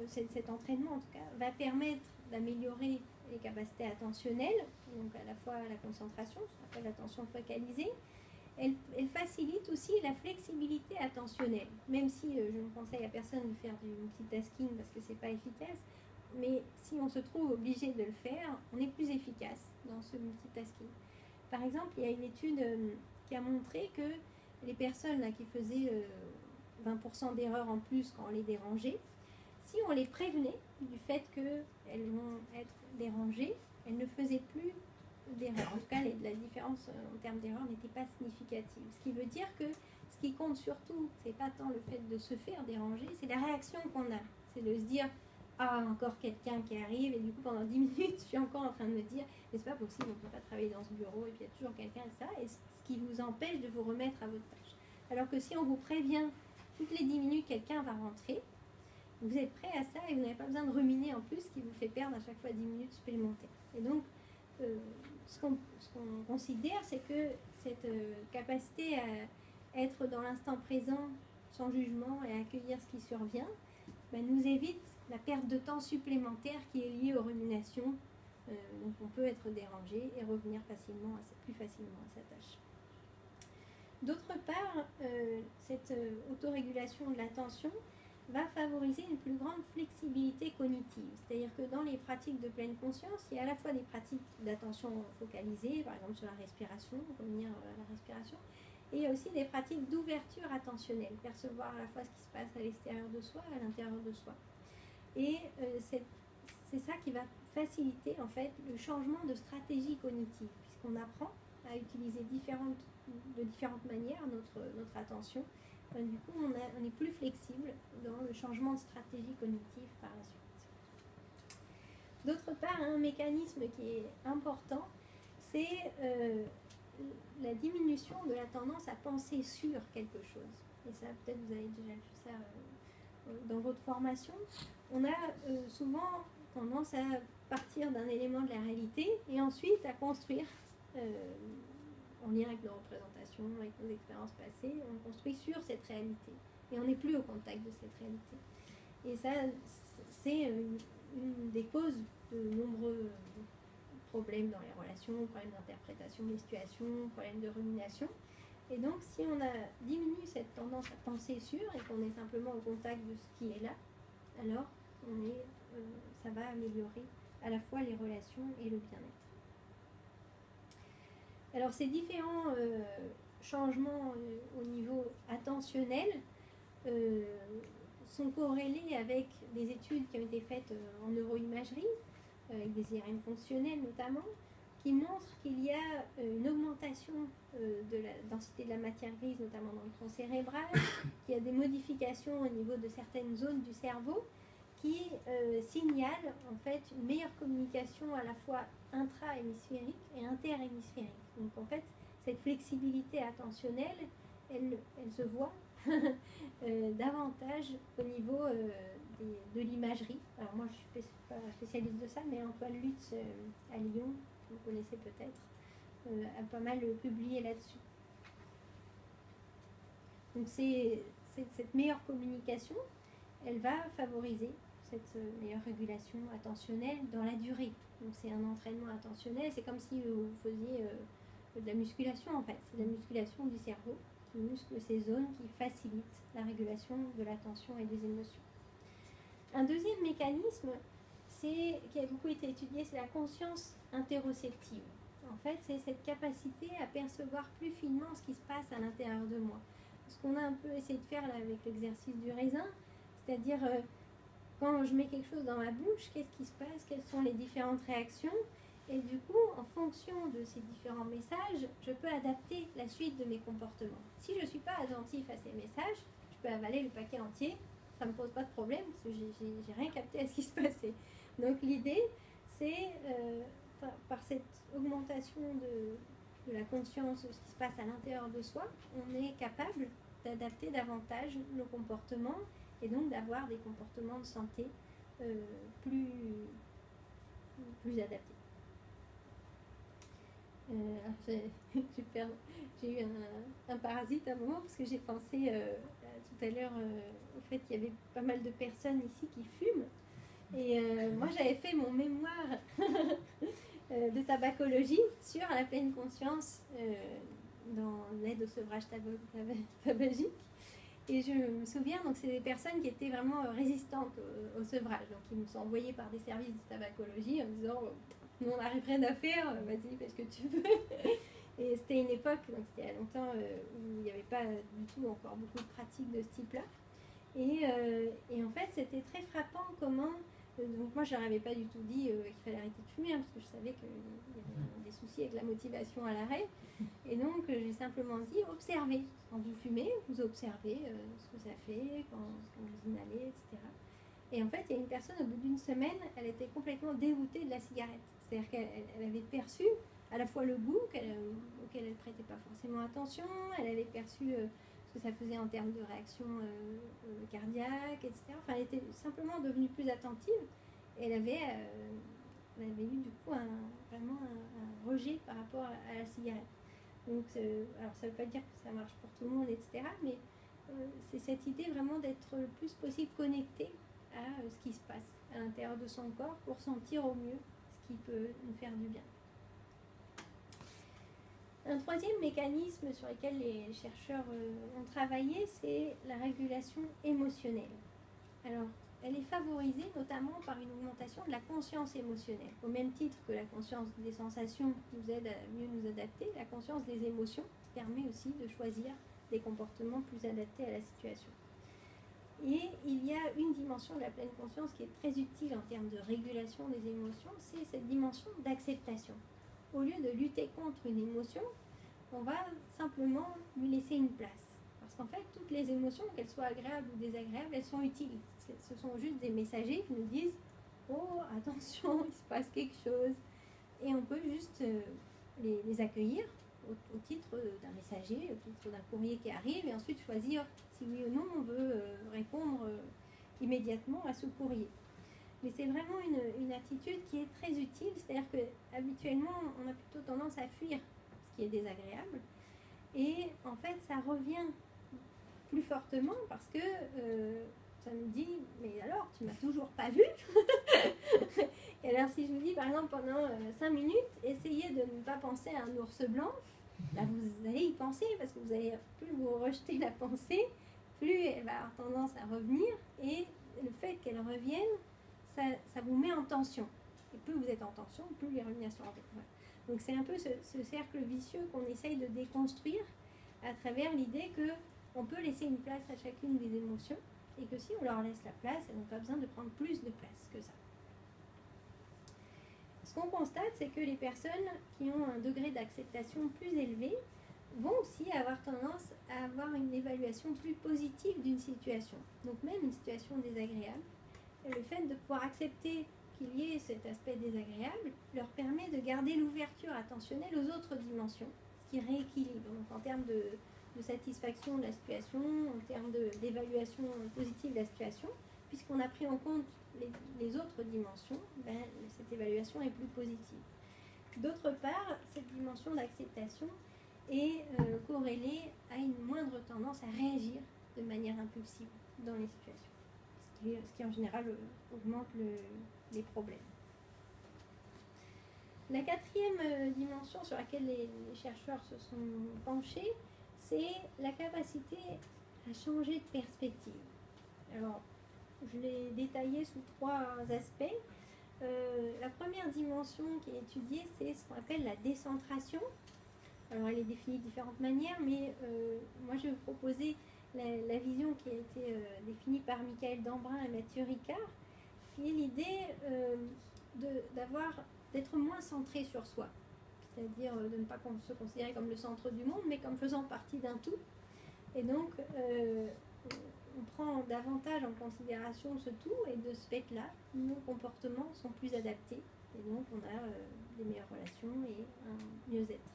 cet entraînement en tout cas, va permettre d'améliorer les capacités attentionnelles, donc à la fois la concentration, ce qu'on appelle l'attention focalisée. Elle facilite aussi la flexibilité attentionnelle, même si je ne conseille à personne de faire du multitasking parce que c'est pas efficace. Mais si on se trouve obligé de le faire, on est plus efficace dans ce multitasking. Par exemple, il y a une étude qui a montré que les personnes là, qui faisaient 20% d'erreurs en plus quand on les dérangeait, si on les prévenait du fait qu'elles vont être dérangées, elles ne faisaient plus d'erreurs. En tout cas, la différence en termes d'erreurs n'était pas significative. Ce qui veut dire que ce qui compte surtout, c'est pas tant le fait de se faire déranger, c'est la réaction qu'on a. C'est de se dire « Ah, encore quelqu'un qui arrive » et du coup, pendant 10 minutes, je suis encore en train de me dire « Mais c'est pas possible, on ne peut pas travailler dans ce bureau et puis il y a toujours quelqu'un, etc. » Et ce qui vous empêche de vous remettre à votre tâche. Alors que si on vous prévient, toutes les 10 minutes, quelqu'un va rentrer, vous êtes prêt à ça et vous n'avez pas besoin de ruminer en plus, ce qui vous fait perdre à chaque fois 10 minutes supplémentaires. Et donc, ce qu'on considère, c'est que cette capacité à être dans l'instant présent, sans jugement et à accueillir ce qui survient, nous évite la perte de temps supplémentaire qui est liée aux ruminations. Donc on peut être dérangé et revenir plus facilement à sa tâche. D'autre part, cette autorégulation de l'attention va favoriser une plus grande flexibilité cognitive. C'est-à-dire que dans les pratiques de pleine conscience, il y a à la fois des pratiques d'attention focalisée, par exemple sur la respiration, revenir à la respiration, et il y a aussi des pratiques d'ouverture attentionnelle, percevoir à la fois ce qui se passe à l'extérieur de soi et à l'intérieur de soi. Et c'est ça qui va faciliter en fait le changement de stratégie cognitive, puisqu'on apprend à utiliser de différentes manières notre attention. Du coup, on est plus flexible dans le changement de stratégie cognitive par la suite. D'autre part, un mécanisme qui est important, c'est la diminution de la tendance à penser sur quelque chose. Et ça, peut-être vous avez déjà vu ça dans votre formation. On a souvent tendance à partir d'un élément de la réalité et ensuite à construire en lien avec nos représentations, avec nos expériences passées, on construit sur cette réalité. Et on n'est plus au contact de cette réalité. Et ça, c'est une des causes de nombreux problèmes dans les relations, problèmes d'interprétation des situations, problèmes de rumination. Et donc, si on a diminué cette tendance à penser sur et qu'on est simplement au contact de ce qui est là, alors ça va améliorer à la fois les relations et le bien-être. Alors, ces différents changements au niveau attentionnel sont corrélés avec des études qui ont été faites en neuroimagerie, avec des IRM fonctionnels notamment, qui montrent qu'il y a une augmentation de la densité de la matière grise, notamment dans le tronc cérébral, qu'il y a des modifications au niveau de certaines zones du cerveau qui signalent en fait une meilleure communication à la fois intra-hémisphérique et inter-hémisphérique. Donc en fait, cette flexibilité attentionnelle, elle se voit davantage au niveau de l'imagerie. Alors moi, je ne suis pas spécialiste de ça, mais Antoine Lutz à Lyon, que vous connaissez peut-être, a pas mal publié là-dessus. Donc cette meilleure communication, elle va favoriser cette meilleure régulation attentionnelle dans la durée. Donc c'est un entraînement attentionnel, c'est comme si vous faisiez de la musculation en fait. C'est de la musculation du cerveau qui muscle ces zones qui facilitent la régulation de l'attention et des émotions. Un deuxième mécanisme qui a beaucoup été étudié, c'est la conscience interoceptive. En fait, c'est cette capacité à percevoir plus finement ce qui se passe à l'intérieur de moi. Ce qu'on a un peu essayé de faire là, avec l'exercice du raisin, c'est-à-dire quand je mets quelque chose dans ma bouche, qu'est-ce qui se passe, quelles sont les différentes réactions, et du coup, en fonction de ces différents messages, je peux adapter la suite de mes comportements. Si je ne suis pas attentif à ces messages, je peux avaler le paquet entier, ça ne me pose pas de problème, parce que j'ai rien capté à ce qui se passait. Donc l'idée, c'est, par cette augmentation de la conscience de ce qui se passe à l'intérieur de soi, on est capable d'adapter davantage nos comportements et donc d'avoir des comportements de santé plus adaptés. J'ai eu un parasite à un moment parce que j'ai pensé tout à l'heure au fait qu'il y avait pas mal de personnes ici qui fument. Et moi, j'avais fait mon mémoire de tabacologie sur la pleine conscience dans l'aide au sevrage tabagique. Et je me souviens, donc c'est des personnes qui étaient vraiment résistantes au sevrage. Donc ils nous sont envoyés par des services de tabacologie en disant nous on n'arrive rien à faire, vas-y fais ce que tu veux. Et c'était une époque, donc c'était il y a longtemps, où il n'y avait pas du tout encore beaucoup de pratiques de ce type-là. Et en fait, c'était très frappant comment... donc moi, je ne leur avais pas du tout dit qu'il fallait arrêter de fumer, parce que je savais qu'il y avait des soucis avec la motivation à l'arrêt. Et donc, j'ai simplement dit, observez. Quand vous fumez, vous observez ce que ça fait, quand vous inhalez, etc. Et en fait, il y a une personne, au bout d'une semaine, elle était complètement dégoûtée de la cigarette. C'est-à-dire qu'elle avait perçu à la fois le goût auquel elle ne prêtait pas forcément attention, elle avait perçu ce que ça faisait en termes de réaction cardiaque, etc. Enfin, elle était simplement devenue plus attentive et elle avait eu du coup vraiment un rejet par rapport à la cigarette. Donc, alors ça ne veut pas dire que ça marche pour tout le monde, etc. Mais c'est cette idée vraiment d'être le plus possible connecté à ce qui se passe à l'intérieur de son corps pour sentir au mieux ce qui peut nous faire du bien. Un troisième mécanisme sur lequel les chercheurs ont travaillé, c'est la régulation émotionnelle. Alors, elle est favorisée notamment par une augmentation de la conscience émotionnelle. Au même titre que la conscience des sensations nous aide à mieux nous adapter, la conscience des émotions permet aussi de choisir des comportements plus adaptés à la situation. Et il y a une dimension de la pleine conscience qui est très utile en termes de régulation des émotions, c'est cette dimension d'acceptation. Au lieu de lutter contre une émotion, on va simplement lui laisser une place. Parce qu'en fait, toutes les émotions, qu'elles soient agréables ou désagréables, elles sont utiles. Ce sont juste des messagers qui nous disent « Oh, attention, il se passe quelque chose ». Et on peut juste les accueillir, au titre d'un messager, au titre d'un courrier qui arrive, et ensuite choisir si oui ou non on veut répondre immédiatement à ce courrier. Mais c'est vraiment une attitude qui est très utile, c'est-à-dire qu'habituellement, on a plutôt tendance à fuir ce qui est désagréable. Et en fait, ça revient plus fortement parce que ça nous dit, mais alors, tu m'as toujours pas vu. Et alors, si je vous dis, par exemple, pendant 5 minutes, essayez de ne pas penser à un ours blanc, là, vous allez y penser parce que vous allez, plus vous rejetez la pensée, plus elle va avoir tendance à revenir. Et le fait qu'elle revienne, ça vous met en tension. Et plus vous êtes en tension, plus les ruminations reviennent. Voilà. Donc c'est un peu ce cercle vicieux qu'on essaye de déconstruire à travers l'idée qu'on peut laisser une place à chacune des émotions et que si on leur laisse la place, elles n'ont pas besoin de prendre plus de place que ça. Ce qu'on constate, c'est que les personnes qui ont un degré d'acceptation plus élevé vont aussi avoir tendance à avoir une évaluation plus positive d'une situation. Donc même une situation désagréable, le fait de pouvoir accepter qu'il y ait cet aspect désagréable leur permet de garder l'ouverture attentionnelle aux autres dimensions, ce qui rééquilibre. Donc en termes de satisfaction de la situation, en termes d'évaluation positive de la situation, puisqu'on a pris en compte les autres dimensions, cette évaluation est plus positive. D'autre part, cette dimension d'acceptation est corrélée à une moindre tendance à réagir de manière impulsive dans les situations, ce qui en général augmente les problèmes. La quatrième dimension sur laquelle les chercheurs se sont penchés, c'est la capacité à changer de perspective. Alors, je l'ai détaillé sous 3 aspects. La première dimension qui est étudiée, c'est ce qu'on appelle la décentration. Alors, elle est définie de différentes manières, mais moi, je vais vous proposer la vision qui a été définie par Michael Dambrun et Mathieu Ricard, qui est l'idée d'être moins centré sur soi, c'est-à-dire de ne pas se considérer comme le centre du monde, mais comme faisant partie d'un tout. Et donc, on prend davantage en considération ce tout, et de ce fait-là, nos comportements sont plus adaptés, et donc on a des meilleures relations et un mieux-être.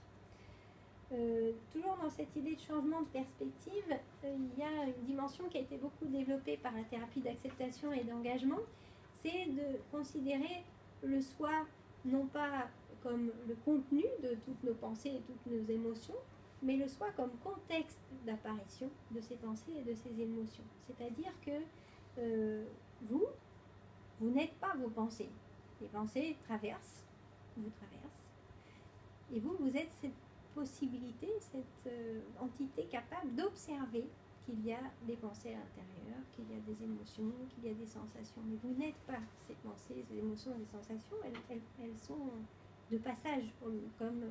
Toujours dans cette idée de changement de perspective, il y a une dimension qui a été beaucoup développée par la thérapie d'acceptation et d'engagement, c'est de considérer le soi non pas comme le contenu de toutes nos pensées et toutes nos émotions, mais le soi comme contexte d'apparition de ces pensées et de ces émotions. C'est-à-dire que vous n'êtes pas vos pensées. Les pensées vous traversent, et vous êtes cette possibilité, cette entité capable d'observer qu'il y a des pensées à l'intérieur, qu'il y a des émotions, qu'il y a des sensations. Mais vous n'êtes pas ces pensées, ces émotions, ces sensations, elles sont de passage pour nous, comme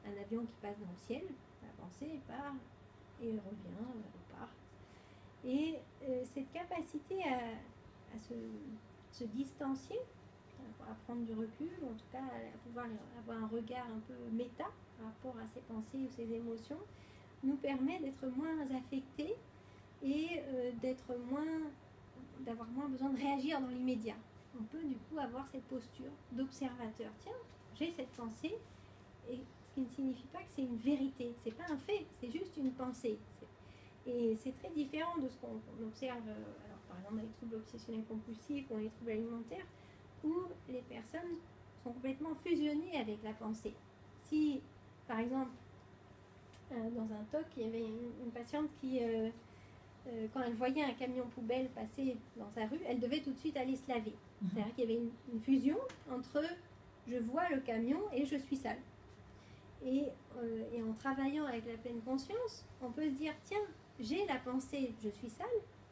un avion qui passe dans le ciel. La pensée part et revient, repart. Et cette capacité à se distancier, à prendre du recul, en tout cas à pouvoir avoir un regard un peu méta par rapport à ses pensées ou ses émotions, nous permet d'être moins affectés et d'avoir moins besoin de réagir dans l'immédiat. On peut du coup avoir cette posture d'observateur. Tiens, j'ai cette pensée, et ce qui ne signifie pas que c'est une vérité, c'est pas un fait, c'est juste une pensée. Et c'est très différent de ce qu'on observe, alors par exemple dans les troubles obsessionnels compulsifs ou dans les troubles alimentaires, où les personnes sont complètement fusionnées avec la pensée. Si, par exemple, dans un TOC, il y avait une patiente qui, quand elle voyait un camion poubelle passer dans sa rue, elle devait tout de suite aller se laver. C'est-à-dire qu'il y avait une fusion entre je vois le camion et je suis sale. Et en travaillant avec la pleine conscience, on peut se dire, tiens, j'ai la pensée je suis sale,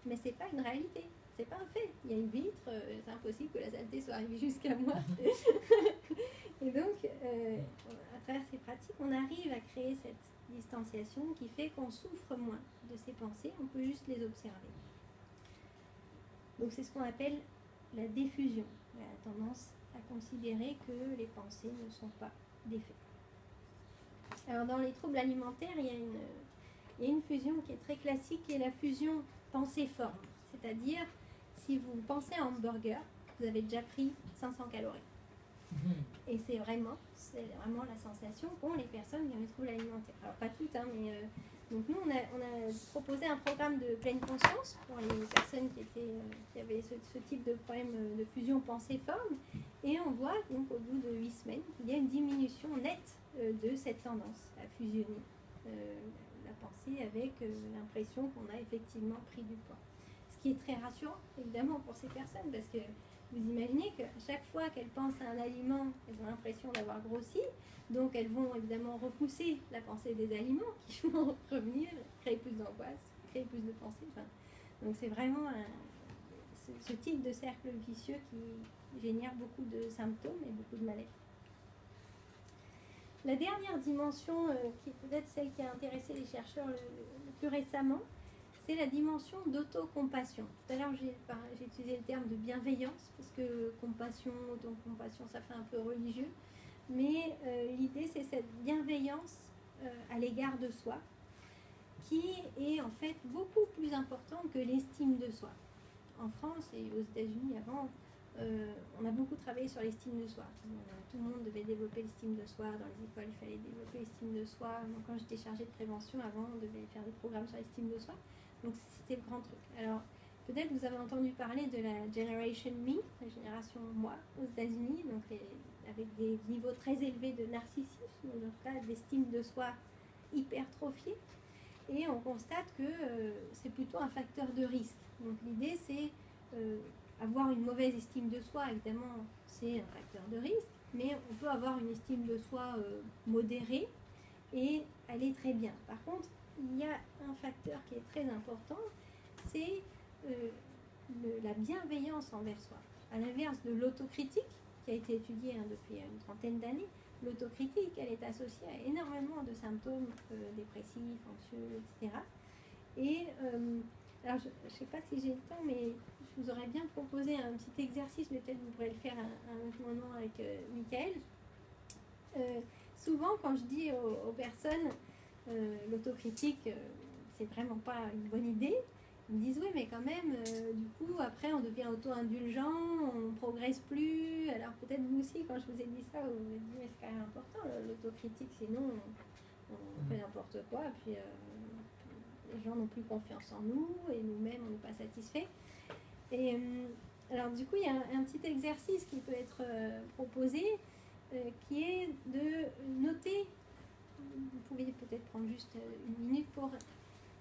mais c'est pas une réalité. C'est pas un fait. Il y a une vitre, c'est impossible que la saleté soit arrivée jusqu'à moi. Et donc, à travers ces pratiques, on arrive à créer cette distanciation qui fait qu'on souffre moins de ces pensées, on peut juste les observer. Donc c'est ce qu'on appelle la diffusion, la tendance à considérer que les pensées ne sont pas des faits. Alors dans les troubles alimentaires, il y a une fusion qui est très classique, qui est la fusion pensée-forme. C'est-à-dire, si vous pensez à un hamburger, vous avez déjà pris 500 calories. Et c'est vraiment la sensation qu'ont les personnes qui ont les troubles alimentaires. Alors pas toutes, hein, mais donc nous on a proposé un programme de pleine conscience pour les personnes qui avaient ce type de problème de fusion pensée-forme, et on voit donc au bout de 8 semaines qu'il y a une diminution nette de cette tendance à fusionner la pensée avec l'impression qu'on a effectivement pris du poids. Ce qui est très rassurant évidemment pour ces personnes, parce que vous imaginez qu'à chaque fois qu'elles pensent à un aliment, elles ont l'impression d'avoir grossi, donc elles vont évidemment repousser la pensée des aliments qui vont revenir, créer plus d'angoisse, créer plus de pensées. Enfin, donc c'est vraiment ce type de cercle vicieux qui génère beaucoup de symptômes et beaucoup de mal-être. La dernière dimension, qui est peut-être celle qui a intéressé les chercheurs le plus récemment, c'est la dimension d'autocompassion. Tout à l'heure, j'ai utilisé le terme de bienveillance, parce que compassion, autocompassion, ça fait un peu religieux. Mais l'idée, c'est cette bienveillance à l'égard de soi, qui est en fait beaucoup plus importante que l'estime de soi. En France et aux États-Unis avant, on a beaucoup travaillé sur l'estime de soi. Tout le monde devait développer l'estime de soi. Dans les écoles, il fallait développer l'estime de soi. Moi, quand j'étais chargée de prévention, avant, on devait faire des programmes sur l'estime de soi. Donc c'était le grand truc. Alors peut-être vous avez entendu parler de la Generation Me, la génération moi, aux États-Unis, donc avec des niveaux très élevés de narcissisme, ou en tout cas d'estime de soi hypertrophiée. Et on constate que c'est plutôt un facteur de risque. Donc l'idée c'est avoir une mauvaise estime de soi, évidemment c'est un facteur de risque, mais on peut avoir une estime de soi modérée et aller très bien. Par contre, il y a un facteur qui est très important, c'est la bienveillance envers soi. À l'inverse de l'autocritique, qui a été étudiée depuis une trentaine d'années, l'autocritique, elle est associée à énormément de symptômes dépressifs, anxieux, etc. Et alors, je ne sais pas si j'ai le temps, mais je vous aurais bien proposé un petit exercice, mais peut-être vous pourrez le faire à un autre moment avec Michael. Souvent, quand je dis aux personnes, l'autocritique, c'est vraiment pas une bonne idée. Ils me disent oui, mais quand même, du coup, après, on devient auto-indulgent, on progresse plus. Alors peut-être vous aussi, quand je vous ai dit ça, vous vous avez dit mais c'est quand même important l'autocritique, sinon on fait n'importe quoi, puis les gens n'ont plus confiance en nous et nous-mêmes on n'est pas satisfaits. Et alors du coup, il y a un petit exercice qui peut être proposé, qui est de noter. Vous pouvez peut-être prendre juste une minute pour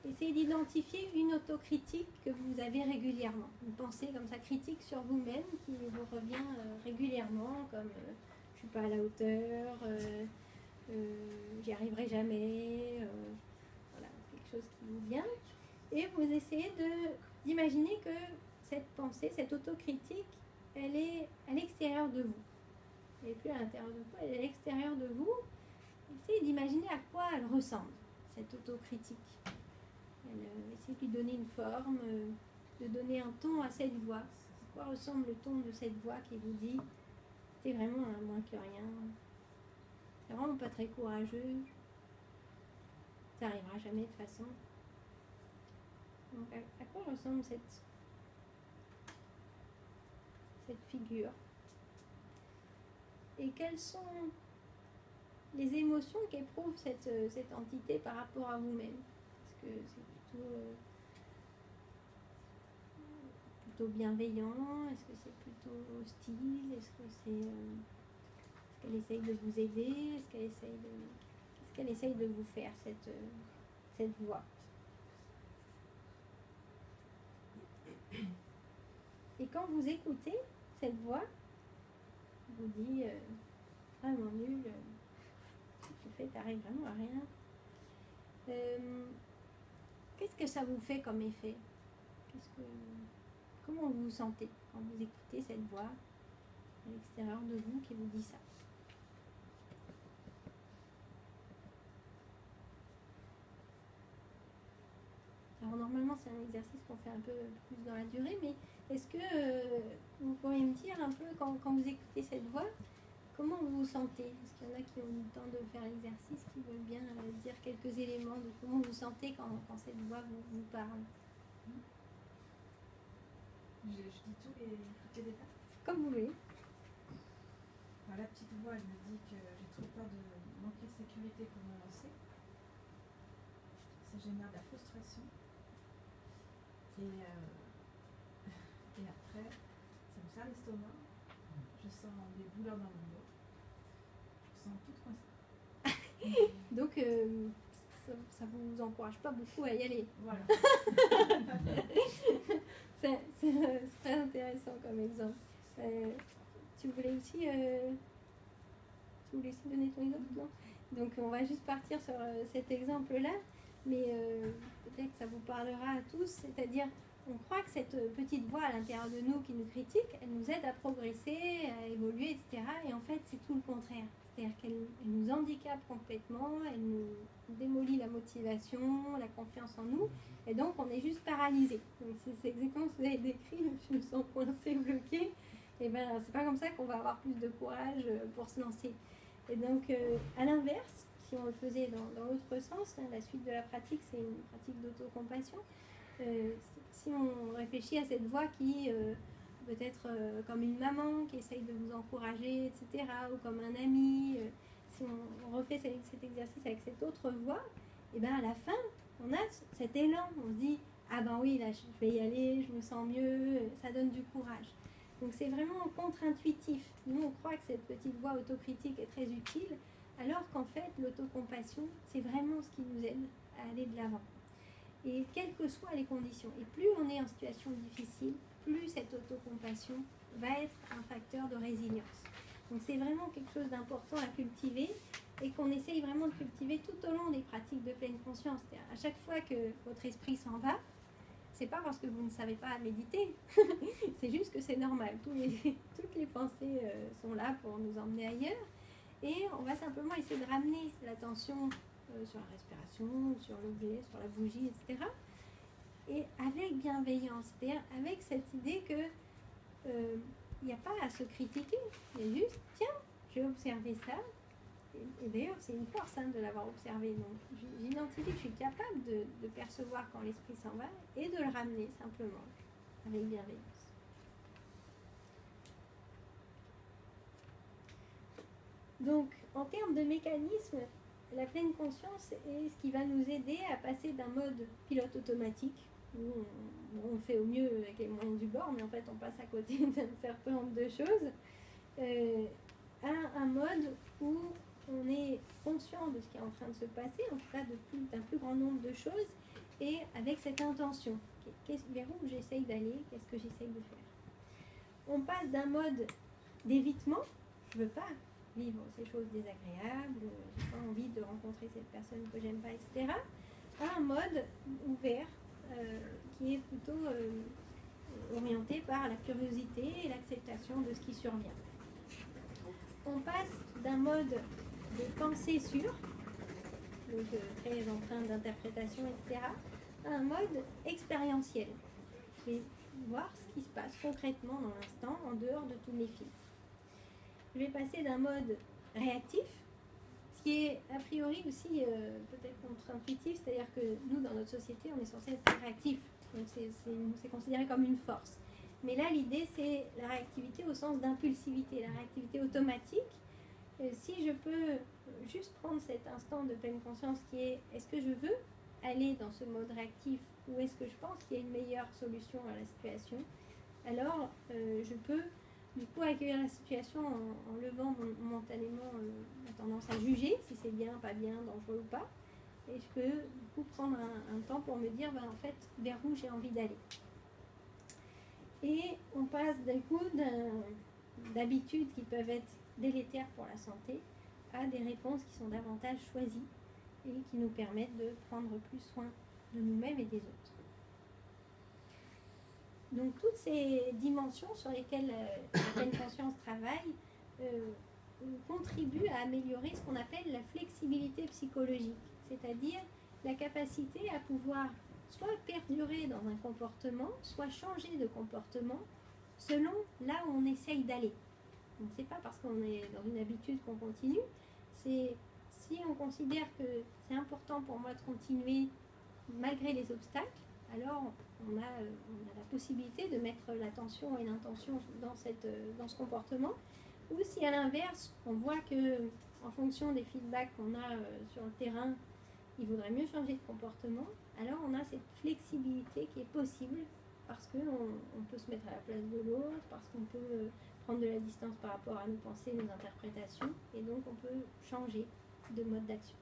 essayer d'identifier une autocritique que vous avez régulièrement. Une pensée comme ça critique sur vous-même qui vous revient régulièrement, comme je ne suis pas à la hauteur, j'y arriverai jamais, voilà, quelque chose qui vous vient. Et vous essayez d'imaginer que cette pensée, cette autocritique, elle est à l'extérieur de vous. Elle n'est plus à l'intérieur de vous, elle est à l'extérieur de vous. Essayez d'imaginer à quoi elle ressemble, cette autocritique. Essayez de lui donner une forme, de donner un ton à cette voix. À quoi ressemble le ton de cette voix qui vous dit « t'es vraiment un moins que rien, t'es vraiment pas très courageux, ça n'arrivera jamais de toute façon ». Donc à quoi ressemble cette figure? Et quelles sont les émotions qu'éprouve cette entité par rapport à vous-même? Est-ce que c'est plutôt bienveillant? Est-ce que c'est plutôt hostile? Est-ce qu'elle essaye de vous aider? Qu'est-ce qu'elle essaye de vous faire, cette voix? Et quand vous écoutez cette voix, vous dit vraiment nul, ce que tu fais, t'arrives vraiment à rien. Qu'est-ce que ça vous fait comme effet? Comment vous vous sentez quand vous écoutez cette voix à l'extérieur de vous qui vous dit ça? Alors normalement c'est un exercice qu'on fait un peu plus dans la durée, mais est-ce que vous pourriez me dire un peu quand vous écoutez cette voix, comment vous vous sentez? Est-ce qu'il y en a qui ont eu le temps de faire l'exercice, qui veulent bien dire quelques éléments de comment vous sentez quand cette voix vous parle? Je dis toutes les étapes. Comme vous voulez. enfin, la petite voix, elle me dit que j'ai trop peur de manquer de sécurité pour me lancer. Ça génère de la frustration. Et après, ça me serre l'estomac. Je sens des douleurs dans mon dos. Je sens tout coincé. Donc, ça vous encourage pas beaucoup à y aller. Voilà. C'est très intéressant comme exemple. Tu voulais aussi donner ton exemple, non? Donc on va juste partir sur cet exemple-là, mais peut-être que ça vous parlera à tous, c'est-à-dire on croit que cette petite voix à l'intérieur de nous qui nous critique, elle nous aide à progresser, à évoluer, etc. Et en fait c'est tout le contraire. C'est-à-dire qu'elle nous handicape complètement, elle nous démolit la motivation, la confiance en nous, et donc on est juste paralysé. Donc c'est exactement ce que vous avez décrit, je me sens coincée, bloquée, et bien c'est pas comme ça qu'on va avoir plus de courage pour se lancer. Et donc à l'inverse, si on le faisait dans l'autre sens, hein, la suite de la pratique c'est une pratique d'autocompassion, si on réfléchit à cette voix qui peut-être comme une maman qui essaye de vous encourager, etc., ou comme un ami, si on refait cet exercice avec cette autre voix, et bien à la fin, on a cet élan, on se dit « Ah ben oui, là je vais y aller, je me sens mieux », ça donne du courage. Donc c'est vraiment contre-intuitif. Nous on croit que cette petite voix autocritique est très utile, alors qu'en fait l'autocompassion, c'est vraiment ce qui nous aide à aller de l'avant. Et quelles que soient les conditions, et plus on est en situation difficile, plus cette autocompassion va être un facteur de résilience. Donc c'est vraiment quelque chose d'important à cultiver et qu'on essaye vraiment de cultiver tout au long des pratiques de pleine conscience. C'est-à-dire à chaque fois que votre esprit s'en va, c'est pas parce que vous ne savez pas méditer, c'est juste que c'est normal. Toutes les pensées sont là pour nous emmener ailleurs et on va simplement essayer de ramener l'attention sur la respiration, sur l'objet, sur la bougie, etc. Et avec bienveillance, c'est-à-dire avec cette idée que il n'y a pas à se critiquer, il y a juste, tiens, j'ai observé ça, et d'ailleurs c'est une force de l'avoir observé, donc j'identifie que je suis capable de percevoir quand l'esprit s'en va et de le ramener simplement, avec bienveillance. Donc en termes de mécanisme, la pleine conscience est ce qui va nous aider à passer d'un mode pilote automatique, où on fait au mieux avec les moyens du bord, mais en fait on passe à côté d'un certain nombre de choses, à un mode où on est conscient de ce qui est en train de se passer, en tout cas d'un plus grand nombre de choses, et avec cette intention. Vers où j'essaye d'aller, qu'est-ce que j'essaye de faire. On passe d'un mode d'évitement, je ne veux pas vivre ces choses désagréables, j'ai pas envie de rencontrer cette personne que j'aime pas, etc., à un mode ouvert, qui est plutôt orienté par la curiosité et l'acceptation de ce qui survient. On passe d'un mode de pensée sûre, donc très empreint d'interprétation, etc., à un mode expérientiel. Je vais voir ce qui se passe concrètement dans l'instant, en dehors de tous mes filtres. Je vais passer d'un mode réactif, ce qui est a priori aussi peut-être contre-intuitif, c'est-à-dire que nous, dans notre société, on est censé être réactif, donc c'est considéré comme une force. Mais là, l'idée, c'est la réactivité au sens d'impulsivité, la réactivité automatique. Si je peux juste prendre cet instant de pleine conscience qui est, est-ce que je veux aller dans ce mode réactif ou est-ce que je pense qu'il y a une meilleure solution à la situation, alors je peux du coup accueillir la situation en levant momentanément la tendance à juger si c'est bien, pas bien, dangereux ou pas. Et je peux du coup prendre un temps pour me dire en fait vers où j'ai envie d'aller. Et on passe d'un coup d'habitudes qui peuvent être délétères pour la santé à des réponses qui sont davantage choisies et qui nous permettent de prendre plus soin de nous-mêmes et des autres. Donc toutes ces dimensions sur lesquelles la pleine conscience travaille contribuent à améliorer ce qu'on appelle la flexibilité psychologique, c'est-à-dire la capacité à pouvoir soit perdurer dans un comportement, soit changer de comportement selon là où on essaye d'aller. Donc c'est pas parce qu'on est dans une habitude qu'on continue, c'est si on considère que c'est important pour moi de continuer malgré les obstacles, alors on a la possibilité de mettre l'attention et l'intention dans ce comportement, Ou si à l'inverse, on voit que en fonction des feedbacks qu'on a sur le terrain, il vaudrait mieux changer de comportement, alors on a cette flexibilité qui est possible parce qu'on peut se mettre à la place de l'autre, parce qu'on peut prendre de la distance par rapport à nos pensées, nos interprétations, et donc on peut changer de mode d'action.